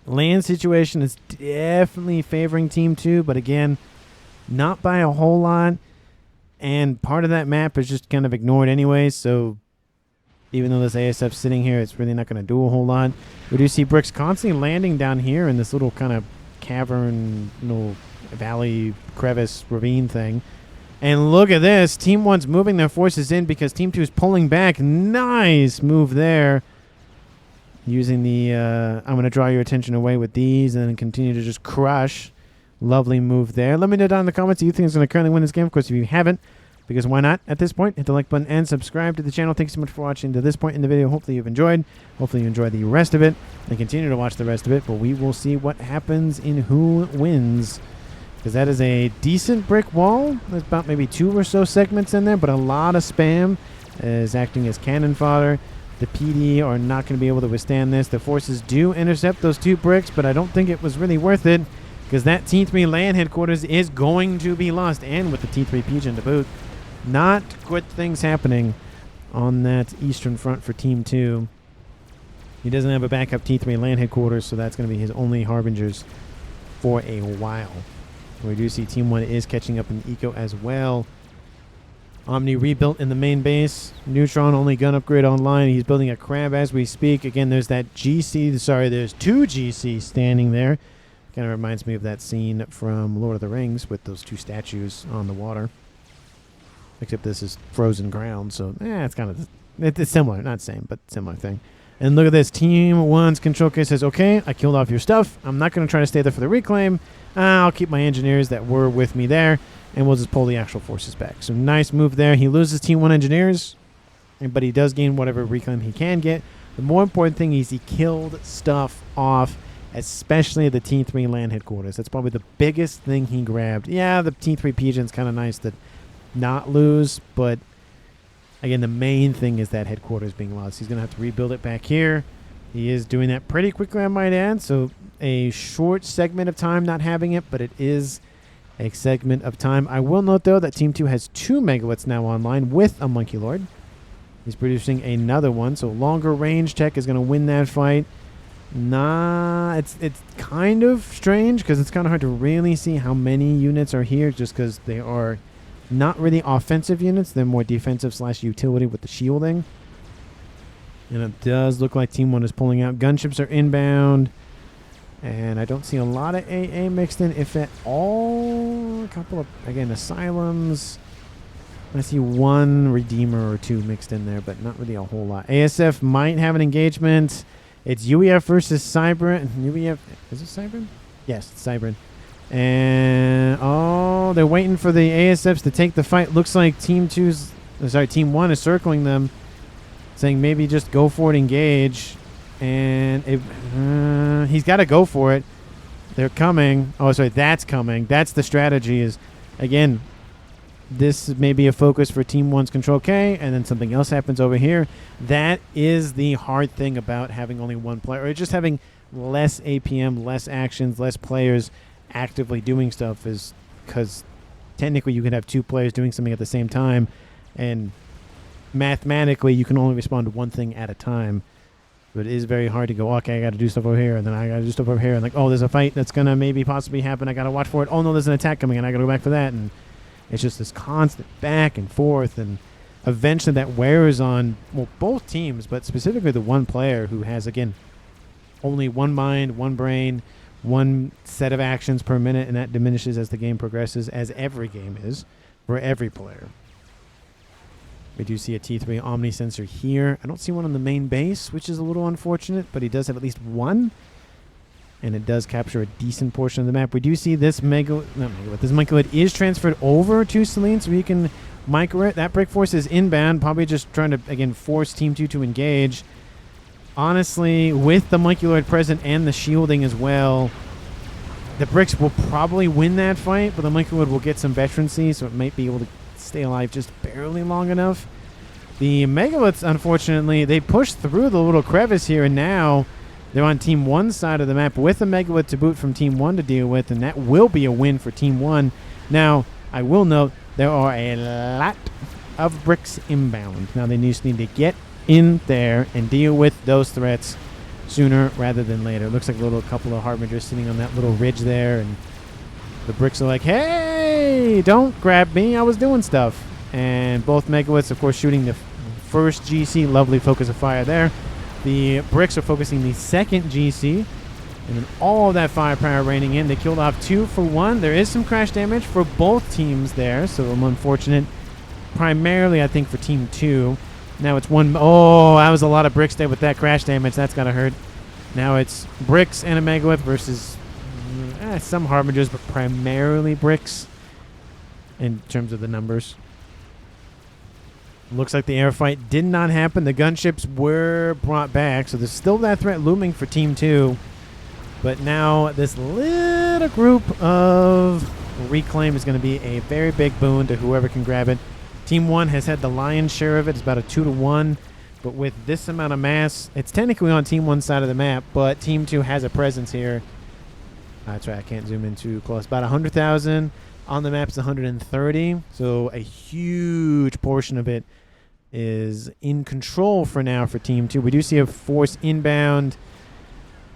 Land situation is definitely favoring Team 2, but again, not by a whole lot. And part of that map is just kind of ignored anyway, so even though this ASF's sitting here, it's really not going to do a whole lot. We do see bricks constantly landing down here in this little kind of cavern, little valley, crevice, ravine thing. And look at this. Team 1's moving their forces in because Team 2 is pulling back. Nice move there. Using the, I'm going to draw your attention away with these and then continue to just crush Lovely move there. Let me know down in the comments who you think is going to currently win this game. Of course, if you haven't, because why not at this point, hit the like button and subscribe to the channel. Thanks so much for watching to this point in the video. Hopefully you've enjoyed. Hopefully you enjoy the rest of it and continue to watch the rest of it. But we will see what happens in who wins, because that is a decent brick wall. There's about maybe 2 or so segments in there, but a lot of spam is acting as cannon fodder. The PD are not going to be able to withstand this. The forces do intercept those 2 bricks, but I don't think it was really worth it, because that T3 land headquarters is going to be lost, and with the T3 Pigeon to boot. Not good things happening on that eastern front for Team 2. He doesn't have a backup T3 land headquarters, so that's going to be his only harbingers for a while. We do see Team 1 is catching up in eco as well. Omni rebuilt in the main base. Neutron only gun upgrade online. He's building a crab as we speak. Again, there's that GC. Sorry, there's 2 GC standing there. Kind of reminds me of that scene from Lord of the Rings with those 2 statues on the water. Except this is frozen ground, so it's kind of it's similar. Not same, but similar thing. And look at this. Team 1's control case says, okay, I killed off your stuff. I'm not going to try to stay there for the reclaim. I'll keep my engineers that were with me there, and we'll just pull the actual forces back. So nice move there. He loses Team 1 engineers, but he does gain whatever reclaim he can get. The more important thing is he killed stuff off, especially the T3 land headquarters. That's probably the biggest thing he grabbed. Yeah, the T3 Pigeon's kind of nice to not lose, but again, the main thing is that headquarters being lost. He's going to have to rebuild it back here. He is doing that pretty quickly, I might add. So a short segment of time not having it, but it is a segment of time. I will note, though, that Team 2 has 2 megawatts now online with a Monkey Lord. He's producing another one, so longer range tech is going to win that fight. It's kind of strange, because it's kind of hard to really see how many units are here, just because they are not really offensive units. They're more defensive / utility with the shielding. And it does look like Team 1 is pulling out. Gunships are inbound. And I don't see a lot of AA mixed in, if at all. A couple of, again, asylums. I see 1 Redeemer or 2 mixed in there, but not really a whole lot. ASF might have an engagement. It's UEF versus Cybran. UEF, is it Cybran? Yes, it's Cybran. And they're waiting for the ASFs to take the fight. Looks like Team 1 is circling them, saying maybe just go for it, engage. And he's got to go for it. They're coming. Oh, sorry, that's coming. That's the strategy. Is again, this may be a focus for Team 1's Control K, and then something else happens over here. That is the hard thing about having only 1 player, or just having less APM, less actions, less players actively doing stuff, is because technically you can have 2 players doing something at the same time, and mathematically you can only respond to 1 thing at a time. But it is very hard to go, okay, I got to do stuff over here, and then I got to do stuff over here, and like, oh, there's a fight that's going to maybe possibly happen. I got to watch for it. Oh, no, there's an attack coming, and I got to go back for that. And it's just this constant back and forth, and eventually that wears on, well, both teams, but specifically the 1 player who has, again, only 1 mind, 1 brain, 1 set of actions per minute, and that diminishes as the game progresses, as every game is for every player. We do see a T3 Omni sensor here. I don't see one on the main base, which is a little unfortunate, but he does have at least 1. And it does capture a decent portion of the map. We do see this this Monkey is transferred over to Selene, so he can micro it. That break force is inbound, probably just trying to, again, force Team 2 to engage. Honestly, with the Monkey Lord present and the shielding as well, the bricks will probably win that fight, but the Monkey Lord will get some veterancy, so it might be able to stay alive just barely long enough. The Megaliths, unfortunately, they pushed through the little crevice here, and now they're on Team 1's side of the map with a Megalith to boot from Team 1 to deal with, and that will be a win for Team 1. Now, I will note there are a lot of bricks inbound. Now, they just need to get in there and deal with those threats sooner rather than later. It looks like a couple of Harbingers sitting on that little ridge there, and the bricks are like, hey, don't grab me, I was doing stuff. And both Megaliths, of course, shooting the first GC. Lovely focus of fire there. The bricks are focusing the second GC, and then all of that firepower raining in. They killed off 2 for 1. There is some crash damage for both teams there, so I'm unfortunate. Primarily, I think, for Team 2. Now it's 1. Oh, that was a lot of bricks there with that crash damage. That's got to hurt. Now it's bricks and a Megalith versus some Harbingers, but primarily bricks in terms of the numbers. Looks like the air fight did not happen. The gunships were brought back, so there's still that threat looming for Team 2. But now this little group of reclaim is going to be a very big boon to whoever can grab it. Team 1 has had the lion's share of it. It's about a 2-to-1. But with this amount of mass, it's technically on Team 1's side of the map, but Team 2 has a presence here. That's right, I can't zoom in too close. About 100,000. On the map's 130. So a huge portion of it is in control for now for Team 2. We do see a force inbound.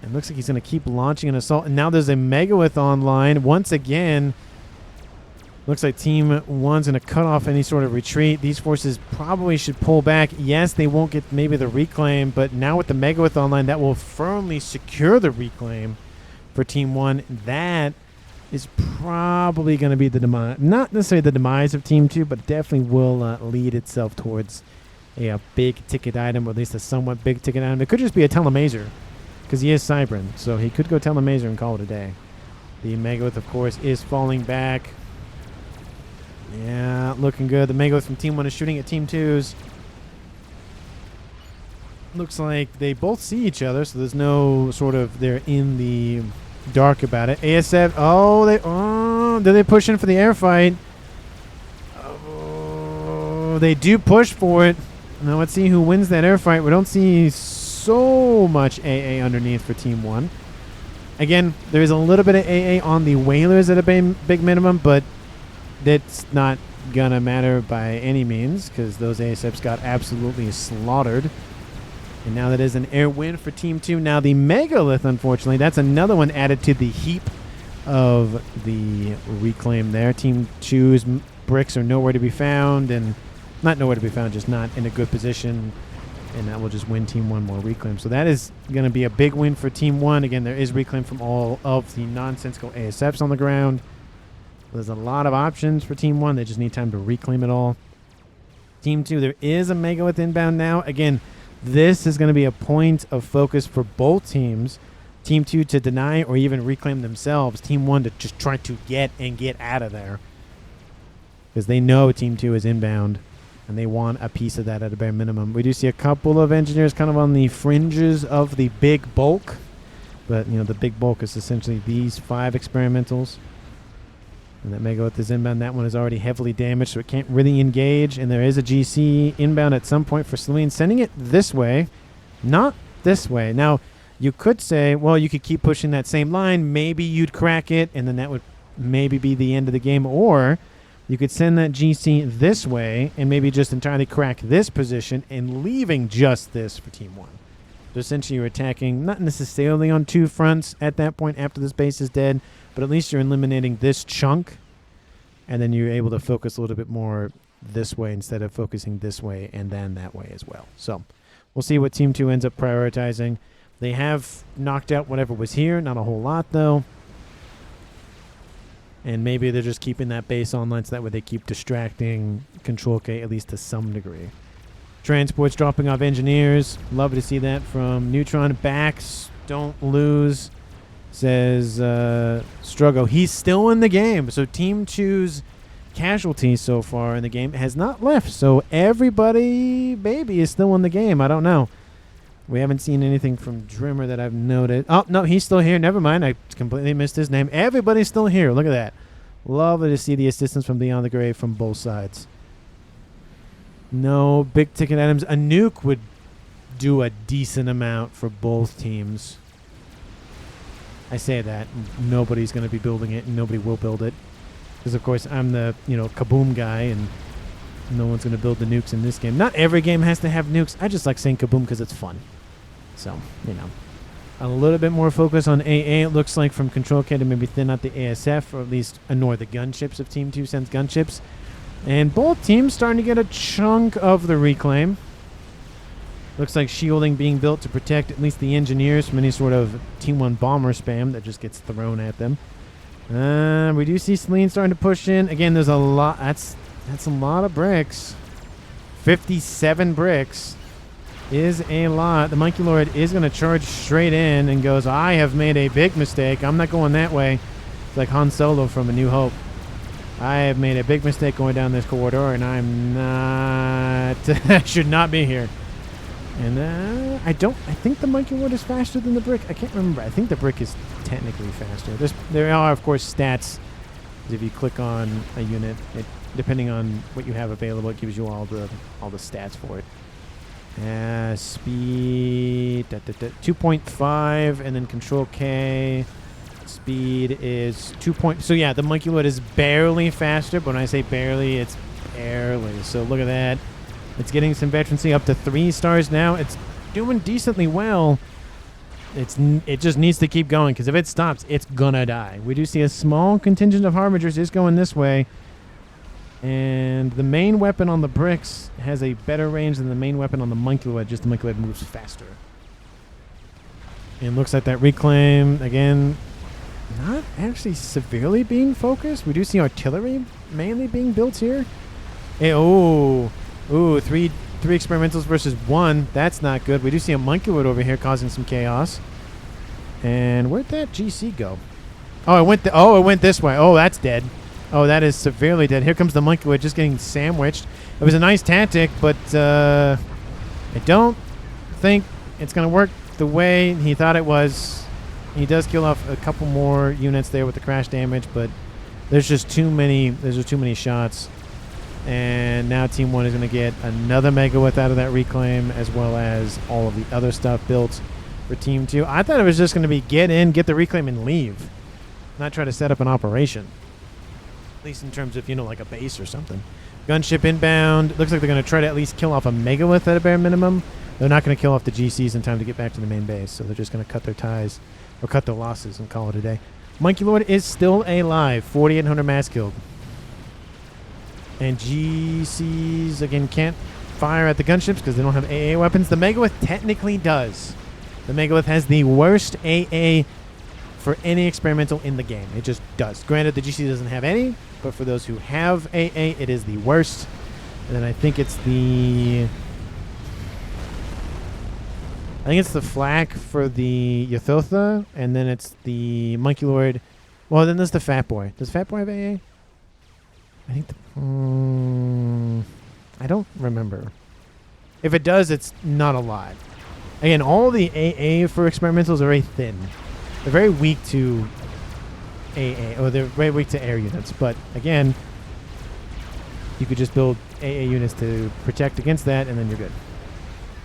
It looks like he's going to keep launching an assault. And now there's a Megalith online. Once again, looks like Team 1's going to cut off any sort of retreat. These forces probably should pull back. Yes, they won't get maybe the reclaim, but now with the Megalith online, that will firmly secure the reclaim for Team 1. That is probably going to be the demise, not necessarily the demise of Team 2, but definitely will lead itself towards a big ticket item, or at least a somewhat big ticket item. It could just be a Telemazer, because he is Cybran, so he could go Telemazer and call it a day. The Megalith, of course, is falling back. Yeah, looking good. The Megalith from Team 1 is shooting at Team 2's. Looks like they both see each other, so there's no sort of, they're in the dark about it. ASF, did they push in for the air fight? Oh, they do push for it. Now let's see who wins that air fight. We don't see so much AA underneath for Team 1. Again, there's a little bit of AA on the Whalers at a big minimum, but that's not gonna matter by any means because those ASFs got absolutely slaughtered. And now that is an air win for Team 2. Now the Megalith, unfortunately, that's another one added to the heap of the reclaim there. Team 2's bricks are nowhere to be found, and not nowhere to be found, just not in a good position. And that will just win Team 1 more reclaim. So that is going to be a big win for Team 1. Again, there is reclaim from all of the nonsensical ASFs on the ground. There's a lot of options for Team 1. They just need time to reclaim it all. Team 2, there is a Megalith inbound now. Again, this is going to be a point of focus for both teams. Team 2 to deny or even reclaim themselves. Team 1 to just try to get out of there. Because they know Team 2 is inbound. And they want a piece of that at a bare minimum. We do see a couple of engineers kind of on the fringes of the big bulk. But, you know, the big bulk is essentially these 5 experimentals. And that Megalith is inbound. That one is already heavily damaged, so it can't really engage. And there is a GC inbound at some point for Celine, sending it this way, not this way. Now, you could say, well, you could keep pushing that same line. Maybe you'd crack it, and then that would maybe be the end of the game. Or you could send that GC this way and maybe just entirely crack this position and leaving just this for Team 1. So essentially you're attacking not necessarily on 2 fronts at that point after this base is dead, but at least you're eliminating this chunk, and then you're able to focus a little bit more this way instead of focusing this way and then that way as well. So we'll see what Team 2 ends up prioritizing. They have knocked out whatever was here. Not a whole lot, though. And maybe they're just keeping that base online so that way they keep distracting Control K at least to some degree. Transports dropping off engineers. Love to see that from Neutron. Backs don't lose, says Struggo. He's still in the game. So Team 2's casualties so far in the game has not left. So everybody, baby, is still in the game. I don't know. We haven't seen anything from Drimmer that I've noted. Oh, no, he's still here. Never mind. I completely missed his name. Everybody's still here. Look at that. Lovely to see the assistance from Beyond the Grave from both sides. No big ticket items. A nuke would do a decent amount for both teams. I say that. Nobody's going to be building it, and nobody will build it. Because, of course, I'm the, kaboom guy, and no one's going to build the nukes in this game. Not every game has to have nukes. I just like saying kaboom because it's fun. So, a little bit more focus on AA, it looks like, from Control K to maybe thin out the ASF, or at least annoy the gunships if Team 2 sends gunships. And both teams starting to get a chunk of the reclaim. Looks like shielding being built to protect at least the engineers from any sort of Team 1 bomber spam that just gets thrown at them. We do see Celine starting to push in. Again, there's a lot. That's a lot of bricks. 57 bricks. is a lot. The Monkey Lord is going to charge straight in and goes, I have made a big mistake. I'm not going that way. It's like Han Solo from A New Hope. I have made a big mistake going down this corridor, and I'm not... I should not be here. And I think the Monkey Lord is faster than the brick. I can't remember. I think the brick is technically faster. There are, of course, stats. If you click on a unit, depending on what you have available, it gives you all the stats for it. Speed 2.5, and then Control K. Speed is 2. So yeah, the Monkey Lord is barely faster. But when I say barely, it's barely. So look at that. It's getting some veterancy up to 3 stars now. It's doing decently well. It just needs to keep going, because if it stops, it's gonna die. We do see a small contingent of Harbingers is going this way. And the main weapon on the bricks has a better range than the main weapon on the Monkey Lord. Just the Monkey Lord moves faster. And looks like that reclaim, again, not actually severely being focused. We do see artillery mainly being built here. Hey, three experimentals versus 1. That's not good. We do see a Monkey Lord over here causing some chaos. And where'd that GC go? Oh, it went this way. Oh, that's dead. Oh, that is severely dead. Here comes the Monkey Lord just getting sandwiched. It was a nice tactic, but I don't think it's going to work the way he thought it was. He does kill off a couple more units there with the crash damage, but there's just too many shots. And now Team 1 is going to get another Megalith out of that reclaim, as well as all of the other stuff built for Team 2. I thought it was just going to be get in, get the reclaim, and leave. Not try to set up an operation. At least in terms of, like a base or something. Gunship inbound. Looks like they're going to try to at least kill off a Megalith at a bare minimum. They're not going to kill off the GCs in time to get back to the main base, so they're just going to cut their ties, or cut their losses and call it a day. Monkey Lord is still alive. 4,800 mass killed. And GCs, again, can't fire at the gunships because they don't have AA weapons. The Megalith technically does. The Megalith has the worst AA for any experimental in the game. It just does. Granted, the GC doesn't have any, but for those who have AA, it is the worst. And then I think it's the flak for the Yathotha, and then it's the Monkey Lord. Well, then there's the Fat Boy. Does Fat Boy have AA? I think I don't remember. If it does, it's not a lot. Again, all the AA for experimentals are very thin. They're very weak to AA, or they're very weak to air units. But again, you could just build AA units to protect against that, and then you're good.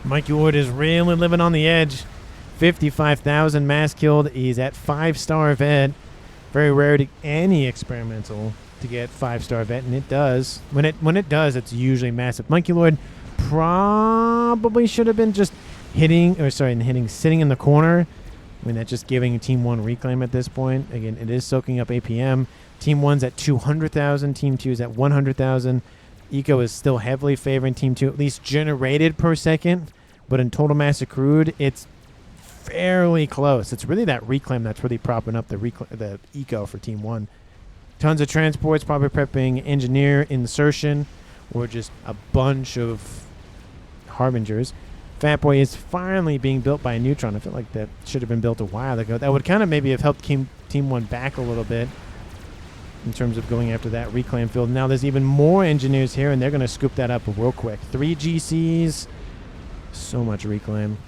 Monkey Lord is really living on the edge. 55,000 mass killed. He's at 5-star vet. Very rare to any experimental to get 5-star vet, and it does. When it does, it's usually massive. Monkey Lord probably should have been just sitting in the corner. I mean, that's just giving Team 1 reclaim at this point. Again, it is soaking up APM. Team 1's at 200,000. Team 2 is at 100,000. Eco is still heavily favoring Team 2, at least generated per second. But in total mass accrued, it's fairly close. It's really that reclaim that's really propping up the Eco for Team 1. Tons of transports, probably prepping engineer insertion, or just a bunch of Harbingers. Fat Boy is finally being built by a Neutron. I feel like that should have been built a while ago. That would kind of maybe have helped Team 1 back a little bit in terms of going after that reclaim field. Now there's even more engineers here, and they're going to scoop that up real quick. 3 GCs. So much reclaim.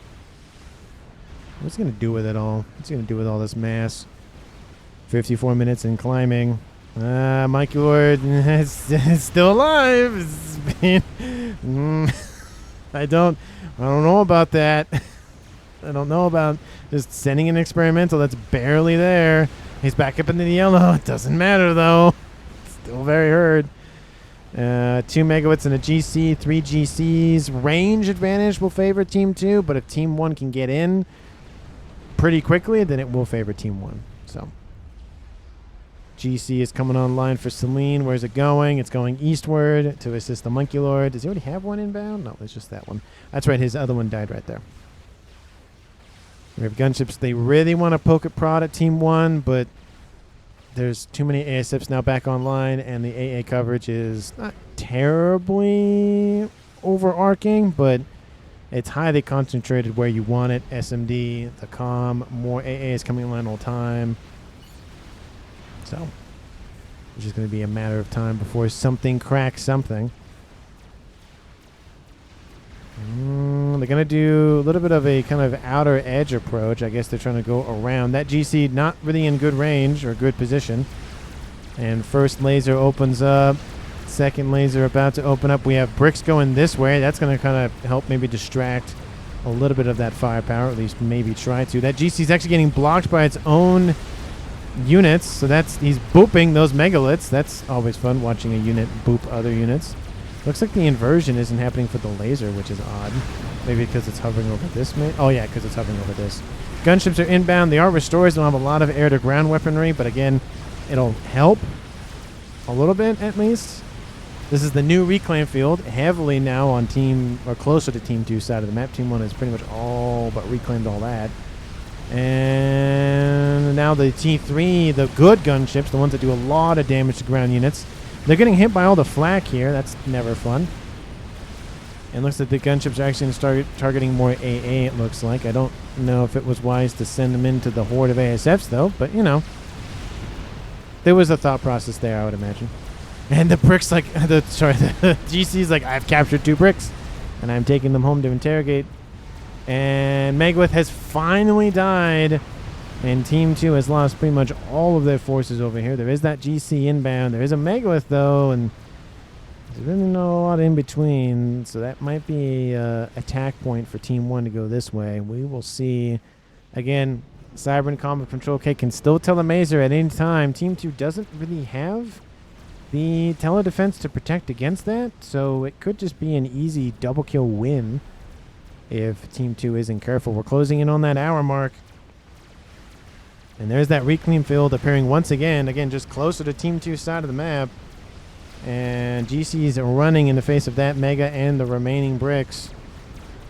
What's he going to do with it all? What's he going to do with all this mass? 54 minutes in climbing. Monkey Lord is still alive. I don't know about that. I don't know about just sending an experimental that's barely there. He's back up into the yellow. It doesn't matter, though. Still very hurt. 2 megawatts and a GC, 3 GCs. Range advantage will favor Team 2, but if Team 1 can get in pretty quickly, then it will favor Team 1. So GC is coming online for Celine. Where's it going? It's going eastward to assist the Monkey Lord. Does he already have one inbound? No, it's just that one. That's right. His other one died right there. We have gunships. They really want to poke at prod at Team 1, but there's too many ASFs now back online, and the AA coverage is not terribly overarching, but It's highly concentrated where you want it. SMD, the comm, more AA is coming online all the time. So it's just going to be a matter of time before something cracks something. They're going to do a little bit of a kind of outer edge approach. I guess they're trying to go around. That GC not really in good range or good position. And first laser opens up. Second laser about to open up. We have bricks going this way. That's going to kind of help maybe distract a little bit of that firepower, at least maybe try to. That GC is actually getting blocked by its own units. So he's booping those megaliths. That's always fun, watching a unit boop other units. Looks like the inversion isn't happening for the laser, which is odd. Maybe because it's hovering over this. Oh, yeah, because it's hovering over this. Gunships are inbound. They are restores. They don't have a lot of air-to-ground weaponry, but again, it'll help a little bit at least. This is the new reclaim field, heavily now on team, or closer to Team 2 side of the map. Team 1 is pretty much all but reclaimed all that. And now the T3, the good gunships, the ones that do a lot of damage to ground units, they're getting hit by all the flak here. That's never fun. And looks like the gunships are actually going to start targeting more AA, it looks like. I don't know if it was wise to send them into the horde of ASFs, though. But, you know, there was a thought process there, I would imagine. And the bricks, like, the GC's like, I've captured 2 bricks, and I'm taking them home to interrogate. And Megalith has finally died. And Team 2 has lost pretty much all of their forces over here. There is that GC inbound. There is a Megalith, though, and there's really not a lot in between. So that might be an attack point for Team 1 to go this way. We will see. Again, Cyber and Combat Control K can still tell a Mazer at any time. Team 2 doesn't really have the tele-defense to protect against that. So it could just be an easy double kill win if Team 2 isn't careful. We're closing in on that hour mark. And there's that reclaim field appearing once again. Again, just closer to Team 2 side of the map. And GC's running in the face of that Mega and the remaining bricks.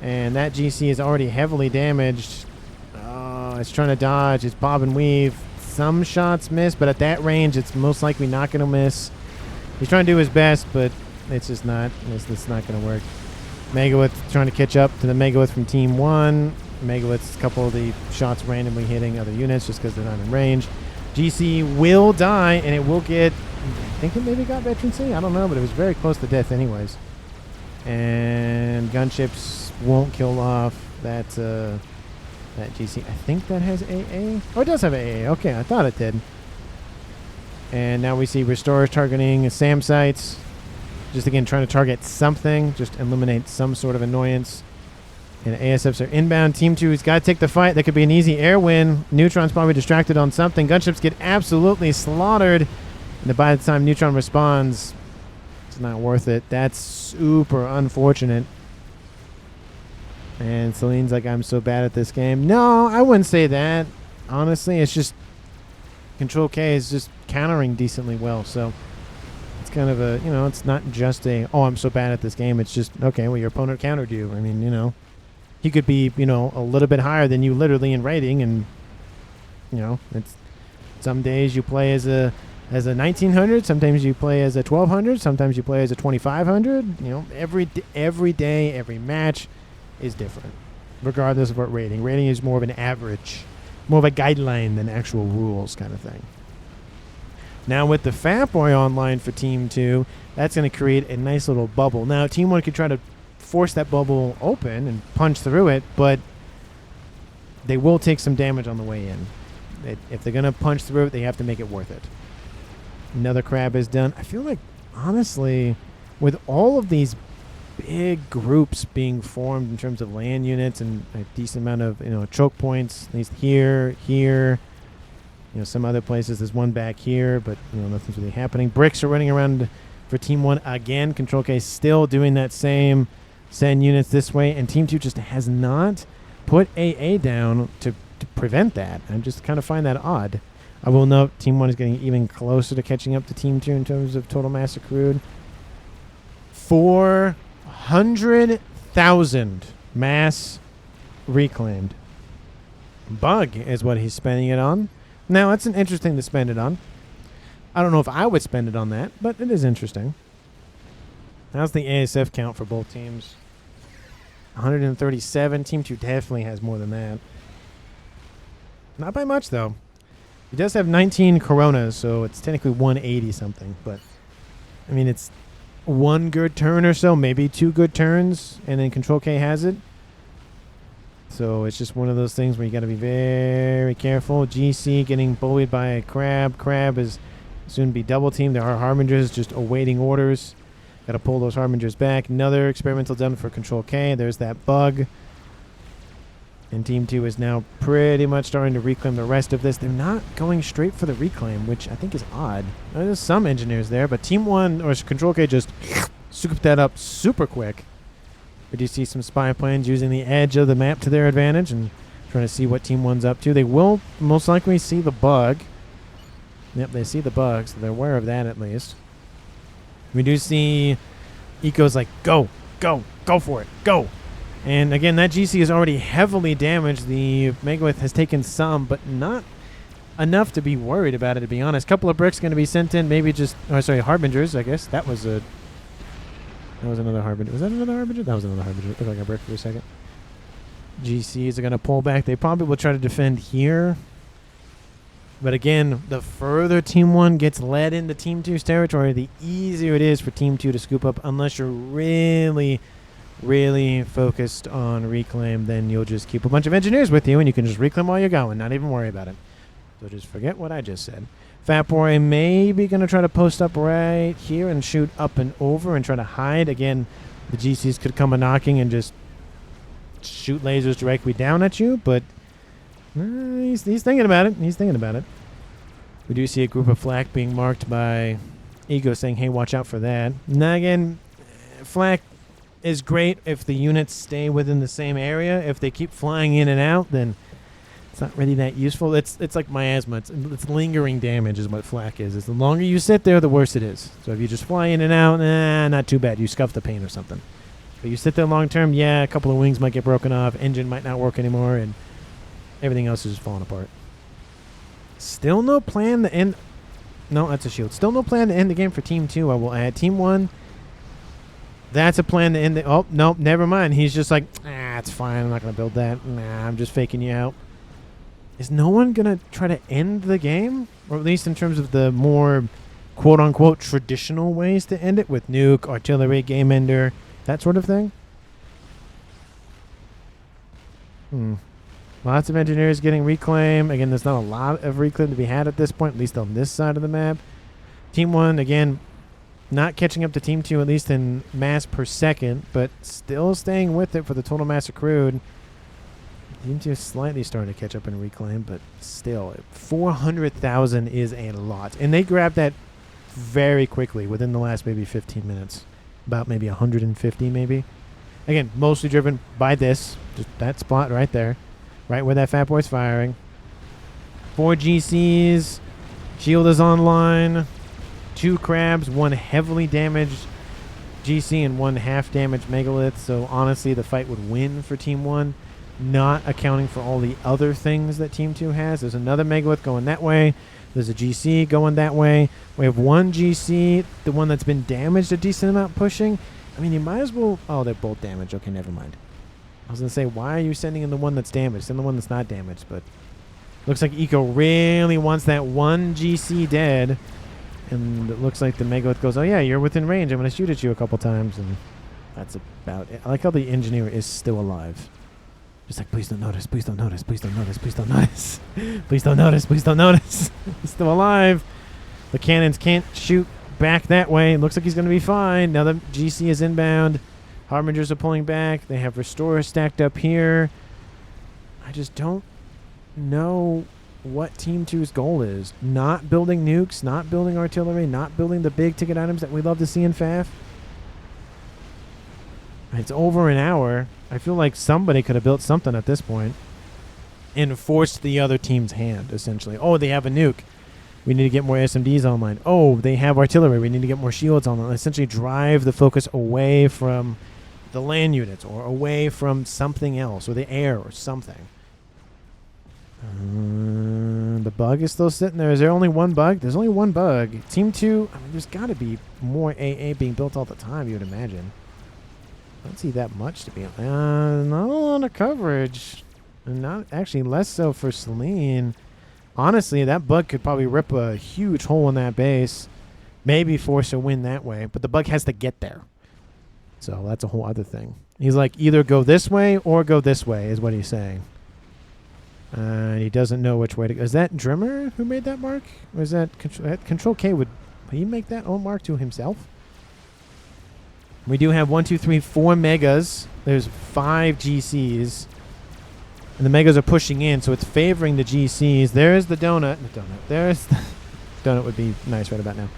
And that GC is already heavily damaged. Oh, it's trying to dodge. It's bob and weave. Some shots miss, but at that range, it's most likely not going to miss. He's trying to do his best, but it's just not. It's not going to work. Megalith trying to catch up to the Megalith from Team 1. Megalith's a couple of the shots randomly hitting other units just because they're not in range. GC will die, and it will get, I think it maybe got veterancy. I don't know, but it was very close to death anyways. And gunships won't kill off that GC. I think that has AA. Oh, it does have AA. Okay, I thought it did. And now we see restorers targeting SAM sites. Just again trying to target something, just eliminate some sort of annoyance. And ASFs are inbound. Team 2 has got to take the fight. That could be an easy air win. Neutron's probably distracted on something. Gunships get absolutely slaughtered. And by the time Neutron responds, it's not worth it. That's super unfortunate. And Celine's like, I'm so bad at this game. No, I wouldn't say that. Honestly, it's just Control K is just countering decently well. So it's kind of a, you know, it's not just a, oh, I'm so bad at this game. It's just, okay, well, your opponent countered you. I mean, you know. He could be, you know, a little bit higher than you literally in rating, and you know, it's some days you play as a 1900, sometimes you play as a 1200, sometimes you play as a 2500. You know, every day, every match is different, regardless of what rating. Rating is more of an average, more of a guideline than actual rules kind of thing. Now with the FAF boy online for Team 2, that's going to create a nice little bubble. Now Team 1 could try to force that bubble open and punch through it, but they will take some damage on the way in. If they're going to punch through it, they have to make it worth it. Another crab is done. I feel like, honestly, with all of these big groups being formed in terms of land units and a decent amount of, you know, choke points, at least here, you know, some other places. There's one back here, but, you know, nothing's really happening. Bricks are running around for Team 1 again. Control K still doing that same send units this way, and Team 2 just has not put AA down to prevent that. I just kind of find that odd. I will note Team 1 is getting even closer to catching up to Team 2 in terms of total mass accrued. 400,000 mass reclaimed. Bug is what he's spending it on. Now, that's an interesting to spend it on. I don't know if I would spend it on that, but it is interesting. How's the ASF count for both teams? 137. Team 2 definitely has more than that. Not by much, though. He does have 19 Coronas, so it's technically 180 something. But, I mean, it's one good turn or so, maybe 2 good turns, and then Control K has it. So it's just one of those things where you got to be very careful. GC getting bullied by a Crab. Crab is soon be double teamed. There are Harbingers just awaiting orders. Got to pull those Harbingers back. Another experimental done for Control K. There's that bug. And Team 2 is now pretty much starting to reclaim the rest of this. They're not going straight for the reclaim, which I think is odd. There's some engineers there, but Team 1 or Control K just scooped that up super quick. We do see some spy planes using the edge of the map to their advantage and trying to see what Team 1's up to. They will most likely see the bug. Yep, they see the bug, so they're aware of that at least. We do see Eco's like, go, go, go for it, go. And again, that GC is already heavily damaged. The Megalith has taken some, but not enough to be worried about it, to be honest. Couple of bricks going to be sent in, maybe just, oh, sorry, Harbingers, I guess. That was another Harbinger. Was that another Harbinger? That was another Harbinger. Looked like a brick for a second. GCs are going to pull back. They probably will try to defend here. But again, the further Team 1 gets led into Team 2's territory, the easier it is for Team 2 to scoop up. Unless you're really focused on reclaim, then you'll just keep a bunch of engineers with you and you can just reclaim while you're going, not even worry about it. So just forget what I just said. Fat Boy maybe going to try to post up right here and shoot up and over and try to hide. Again, the GCs could come a-knocking and just shoot lasers directly down at you, but he's thinking about it. He's thinking about it. We do see a group of flak being marked by Ego saying, hey, watch out for that. Now again, flak is great if the units stay within the same area. If they keep flying in and out, then it's not really that useful. It's like miasma. It's lingering damage is what flak is. The longer you sit there, the worse it is. So if you just fly in and out, not too bad. You scuff the paint or something. But you sit there long term, yeah, a couple of wings might get broken off, engine might not work anymore, and everything else is just falling apart. Still no plan to end. No, that's a shield. Still no plan to end the game for Team 2. I will add Team 1. That's a plan to end the... Oh, no, never mind. He's just like, it's fine. I'm not going to build that. Nah, I'm just faking you out. Is no one going to try to end the game? Or at least in terms of the more quote-unquote traditional ways to end it with Nuke, artillery, game ender, that sort of thing? Lots of engineers getting reclaim. Again, there's not a lot of reclaim to be had at this point, at least on this side of the map. Team 1, again... not catching up to Team 2, at least in mass per second, but still staying with it for the total mass accrued. Team 2 is slightly starting to catch up in reclaim, but still, 400,000 is a lot. And they grabbed that very quickly within the last maybe 15 minutes. About maybe 150 maybe. Again, mostly driven by this. Just that spot right there. Right where that Fat Boy's firing. 4 GCs. Shield is online. 2 crabs, 1 heavily damaged GC and 1 half damaged megalith. So honestly, the fight would win for Team 1, not accounting for all the other things that Team 2 has. There's another megalith going that way. There's a GC going that way. We have 1 GC, the one that's been damaged a decent amount pushing. I mean, you might as well... oh, they're both damaged. Okay, never mind. I was going to say, why are you sending in the one that's damaged? Send the one that's not damaged, but... looks like Eco really wants that 1 GC dead. And it looks like the megalith goes, oh yeah, you're within range. I'm going to shoot at you a couple times. And that's about it. I like how the engineer is still alive. Just like, please don't notice, please don't notice, please don't notice, please don't notice. Please don't notice, please don't notice. He's still alive. The cannons can't shoot back that way. It looks like he's going to be fine. Now the GC is inbound. Harbingers are pulling back. They have Restorers stacked up here. I just don't know what Team 2's goal is. Not building nukes, not building artillery, not building the big ticket items that we love to see in FAF. It's over an hour. I feel like somebody could have built something at this point and forced the other team's hand, essentially. Oh, they have a nuke. We need to get more SMDs online. Oh, they have artillery. We need to get more shields online. Essentially drive the focus away from the land units or away from something else or the air or something. The bug is still sitting there. Is there only 1 bug? There's only 1 bug. Team 2, I mean, there's got to be more AA being built all the time, you would imagine. don't see that much to be not a lot of coverage. And not actually less so for Celine. Honestly, that bug could probably rip a huge hole in that base. Maybe force a win that way. But the bug has to get there. So that's a whole other thing. He's like, either go this way or go this way is what he's saying. And he doesn't know which way to go. Is that Drimmer who made that mark? Or is that Control K? Would he make that own mark to himself? We do have 1, 2, 3, 4 megas. There's 5 GCs. And the megas are pushing in, so it's favoring the GCs. There's the donut. There's the donut would be nice right about now.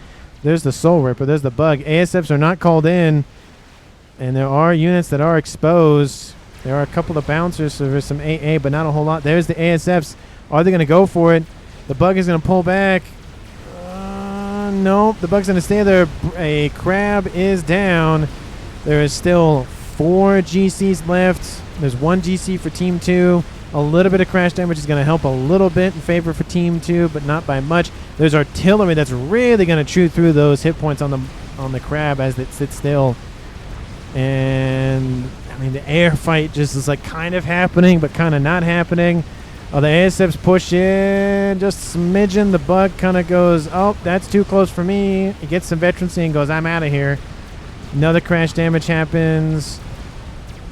There's the Soul Ripper. There's the bug. ASFs are not called in. And there are units that are exposed. There are a couple of bouncers, so there's some AA, but not a whole lot. There's the ASFs. Are they going to go for it? The bug is going to pull back. Nope. The bug's going to stay there. A crab is down. There is still 4 GCs left. There's 1 GC for Team 2. A little bit of crash damage is going to help a little bit in favor for Team 2, but not by much. There's artillery that's really going to chew through those hit points on the crab as it sits still. And I mean, the air fight just is like kind of happening, but kind of not happening. Oh, the ASFs push in just a smidgen. The bug kind of goes, oh, that's too close for me. He gets some veterancy and goes, I'm out of here. Another crash damage happens.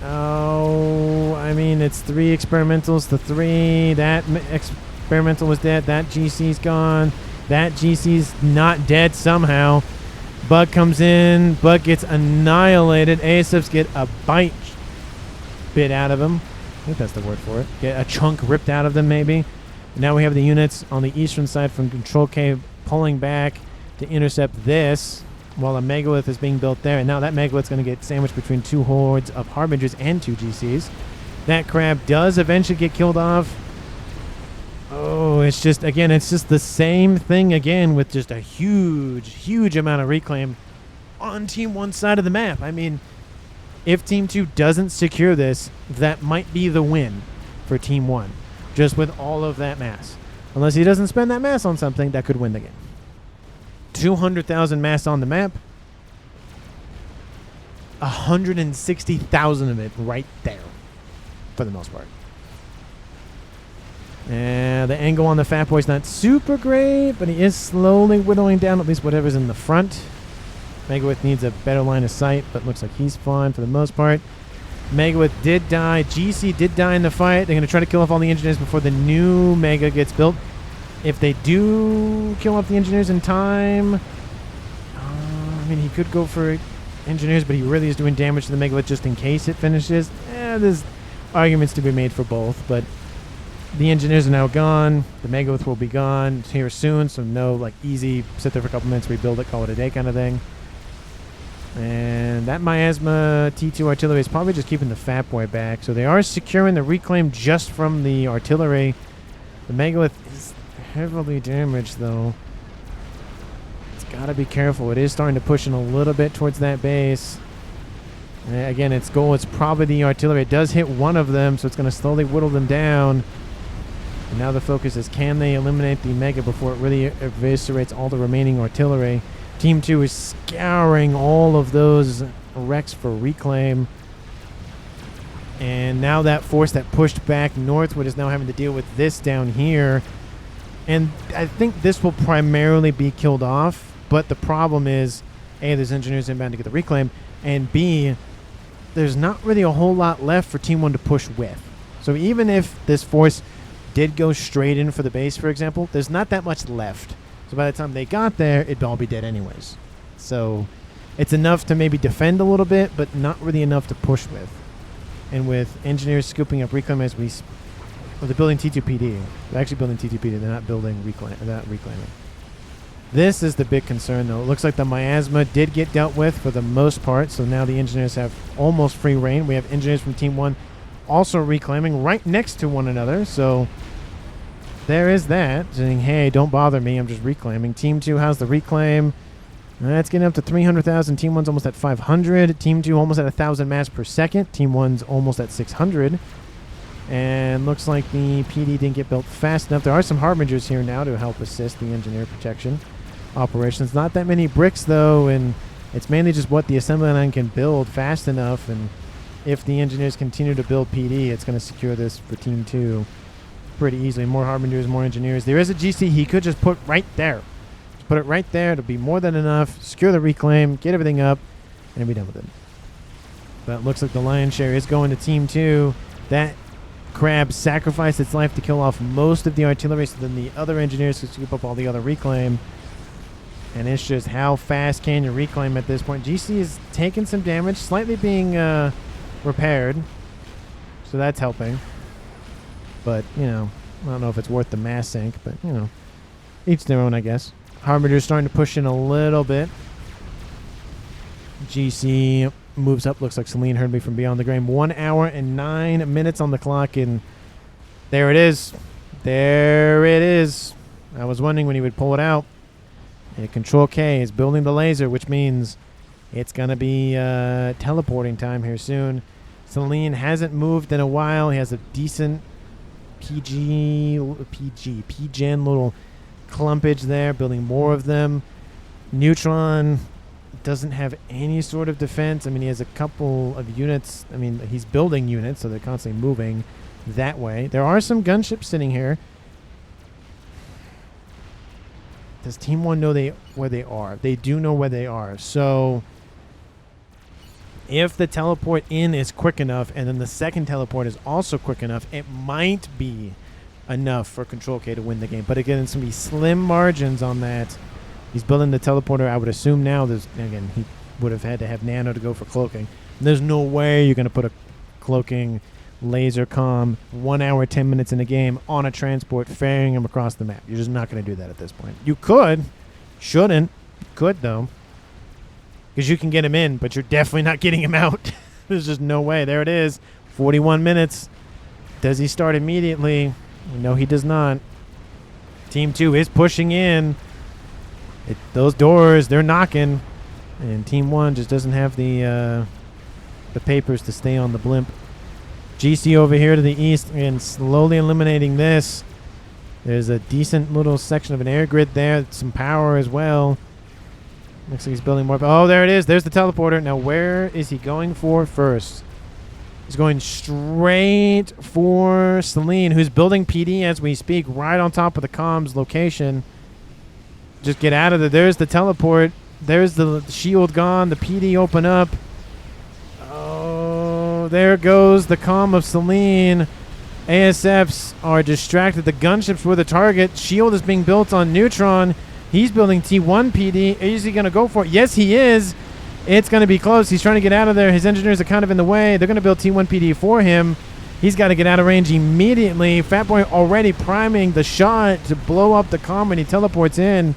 Oh, I mean, it's 3 experimentals to 3. That experimental was dead. That GC's gone. That GC's not dead somehow. Bug comes in. Bug gets annihilated. ASFs get a bit out of him. I think that's the word for it. Get a chunk ripped out of them, maybe. Now we have the units on the eastern side from Control K pulling back to intercept this while a megalith is being built there. And now that megalith's going to get sandwiched between 2 hordes of Harbingers and 2 GCs. That crab does eventually get killed off. Oh, it's just, again, it's just the same thing again with just a huge amount of reclaim on Team 1's side of the map. I mean, if Team 2 doesn't secure this, that might be the win for Team 1, just with all of that mass. Unless he doesn't spend that mass on something, that could win the game. 200,000 mass on the map. 160,000 of it right there, for the most part. And the angle on the Fat Boy's not super great, but he is slowly whittling down at least whatever's in the front. Megalith needs a better line of sight, but looks like he's fine for the most part. Megalith did die. GC did die in the fight. They're going to try to kill off all the engineers before the new Mega gets built. If they do kill off the engineers in time, I mean, he could go for engineers, but he really is doing damage to the Megalith just in case it finishes. There's arguments to be made for both, but the engineers are now gone. The Megalith will be gone. It's here soon, so no, like, easy sit there for a couple minutes, rebuild it, call it a day kind of thing. And that miasma T2 artillery is probably just keeping the Fat Boy back. So they are securing the reclaim just from the artillery. The Megalith is heavily damaged, though. It's got to be careful. It is starting to push in a little bit towards that base. And again, its goal is probably the artillery. It does hit one of them, so it's going to slowly whittle them down. And now the focus is, can they eliminate the Mega before it really eviscerates all the remaining artillery? Team 2 is scouring all of those wrecks for reclaim. And now that force that pushed back northward is now having to deal with this down here. And I think this will primarily be killed off. But the problem is, A, there's engineers inbound to get the reclaim. And B, there's not really a whole lot left for Team 1 to push with. So even if this force did go straight in for the base, for example, there's not that much left. So by the time they got there, it'd all be dead anyways. So it's enough to maybe defend a little bit, but not really enough to push with. And with engineers scooping up reclaim as we... Well, they're building T2PD. They're actually building T2PD. They're not building reclaim. They're not reclaiming. This is the big concern, though. It looks like the miasma did get dealt with for the most part, so now the engineers have almost free reign. We have engineers from Team 1 also reclaiming right next to one another, so there is that, saying, hey, don't bother me, I'm just reclaiming. Team 2 has the reclaim. That's getting up to 300,000. Team 1's almost at 500. Team 2 almost at 1,000 mass per second. Team 1's almost at 600. And looks like the PD didn't get built fast enough. There are some Harbingers here now to help assist the engineer protection operations. Not that many bricks, though, and it's mainly just what the assembly line can build fast enough. And if the engineers continue to build PD, it's going to secure this for Team 2 pretty easily. More Harbingers, more engineers. There is a GC he could just put right there. Just put it right there. It'll be more than enough. Secure the reclaim, get everything up, and be done with it. But it looks like the lion's share is going to Team 2. That crab sacrificed its life to kill off most of the artillery, so then the other engineers could scoop up all the other reclaim. And it's just how fast can you reclaim at this point. GC is taking some damage, slightly being repaired. So that's helping. But, you know, I don't know if it's worth the mass sink, but, you know, each their own, I guess. Harbinger's starting to push in a little bit. GC moves up. Looks like Celine heard me from beyond the grave. 1 hour and 9 minutes on the clock, and there it is. There it is. I was wondering when he would pull it out. And Control K is building the laser, which means it's going to be teleporting time here soon. Celine hasn't moved in a while. He has a decent PGen little clumpage there, building more of them. Neutron doesn't have any sort of defense. I mean, he has a couple of units. I mean, he's building units, so they're constantly moving that way. There are some gunships sitting here. Does Team 1 know where they are? They do know where they are. So if the teleport in is quick enough and then the second teleport is also quick enough, it might be enough for Control K to win the game. But again, it's going to be slim margins on that. He's building the teleporter. I would assume now again, he would have had to have Nano to go for cloaking. There's no way you're going to put a cloaking laser comm 1 hour 10 minutes in a game on a transport ferrying him across the map. You're just not going to do that at this point. You could, shouldn't, could though, because you can get him in, but you're definitely not getting him out. There's just no way. There it is, 41 minutes. Does he start immediately? No, he does not. Team 2 is pushing in. Those doors, they're knocking, and Team 1 just doesn't have the papers to stay on the blimp. GC over here to the east and slowly eliminating this. There's a decent little section of an air grid there. Some power as well. Looks like he's building more. Oh, there it is. There's the teleporter. Now, where is he going for first? He's going straight for Celine, who's building PD as we speak, right on top of the comms location. Just get out of there. There's the teleport. There's the shield gone. The PD open up. There goes the comm of Celine. ASFs are distracted. The gunships were the target. Shield is being built on Neutron. He's building T1 PD. Is he going to go for it? Yes, he is. It's going to be close. He's trying to get out of there. His engineers are kind of in the way. They're going to build T1 PD for him. He's got to get out of range immediately. Fatboy already priming the shot to blow up the comm when he teleports in.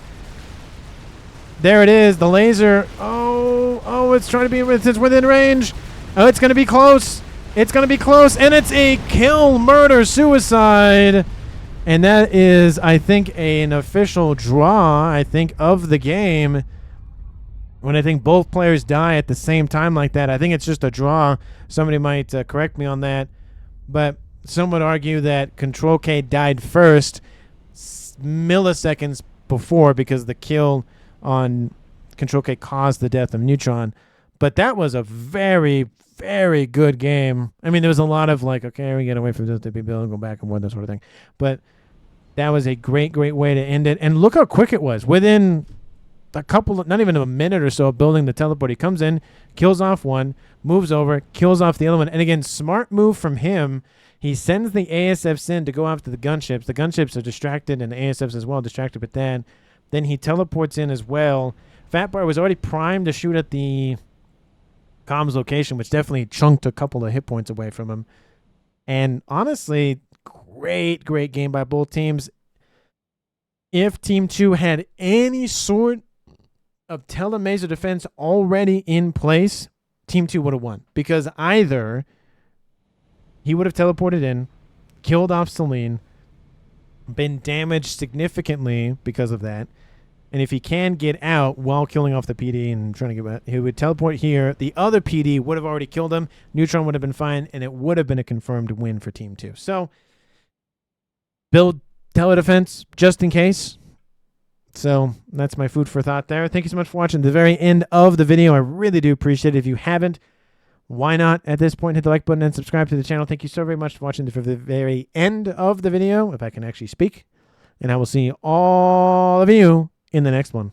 There it is. The laser. Oh, it's trying to be within range. Oh, it's going to be close. It's going to be close. And it's a kill, murder, suicide. And that is, I think, an official draw, of the game. When I think both players die at the same time like that, I think it's just a draw. Somebody might correct me on that. But some would argue that Control K died first milliseconds before because the kill on Control K caused the death of Neutron. But that was a very, very good game. I mean, there was a lot of like, okay, we get away from this to be built and go back and forth, that sort of thing. But that was a great, great way to end it. And look how quick it was. Within a couple, not even a minute or so of building the teleport, he comes in, kills off one, moves over, kills off the other one. And again, smart move from him. He sends the ASFs in to go after the gunships. The gunships are distracted and the ASFs as well distracted with that. Then he teleports in as well. Fatboy was already primed to shoot at the comms location, which definitely chunked a couple of hit points away from him. And honestly, great, great game by both teams. If Team 2 had any sort of telemaser defense already in place, Team 2 would have won. Because either he would have teleported in, killed off Celine, been damaged significantly because of that, and if he can get out while killing off the PD and trying to get out, he would teleport here. The other PD would have already killed him. Neutron would have been fine, and it would have been a confirmed win for Team 2. So, build tele-defense just in case. So, that's my food for thought there. Thank you so much for watching the very end of the video. I really do appreciate it. If you haven't why not at this point hit the like button and subscribe to the channel. Thank you so very much for watching to the very end of the video, if I can actually speak. And I will see all of you in the next one.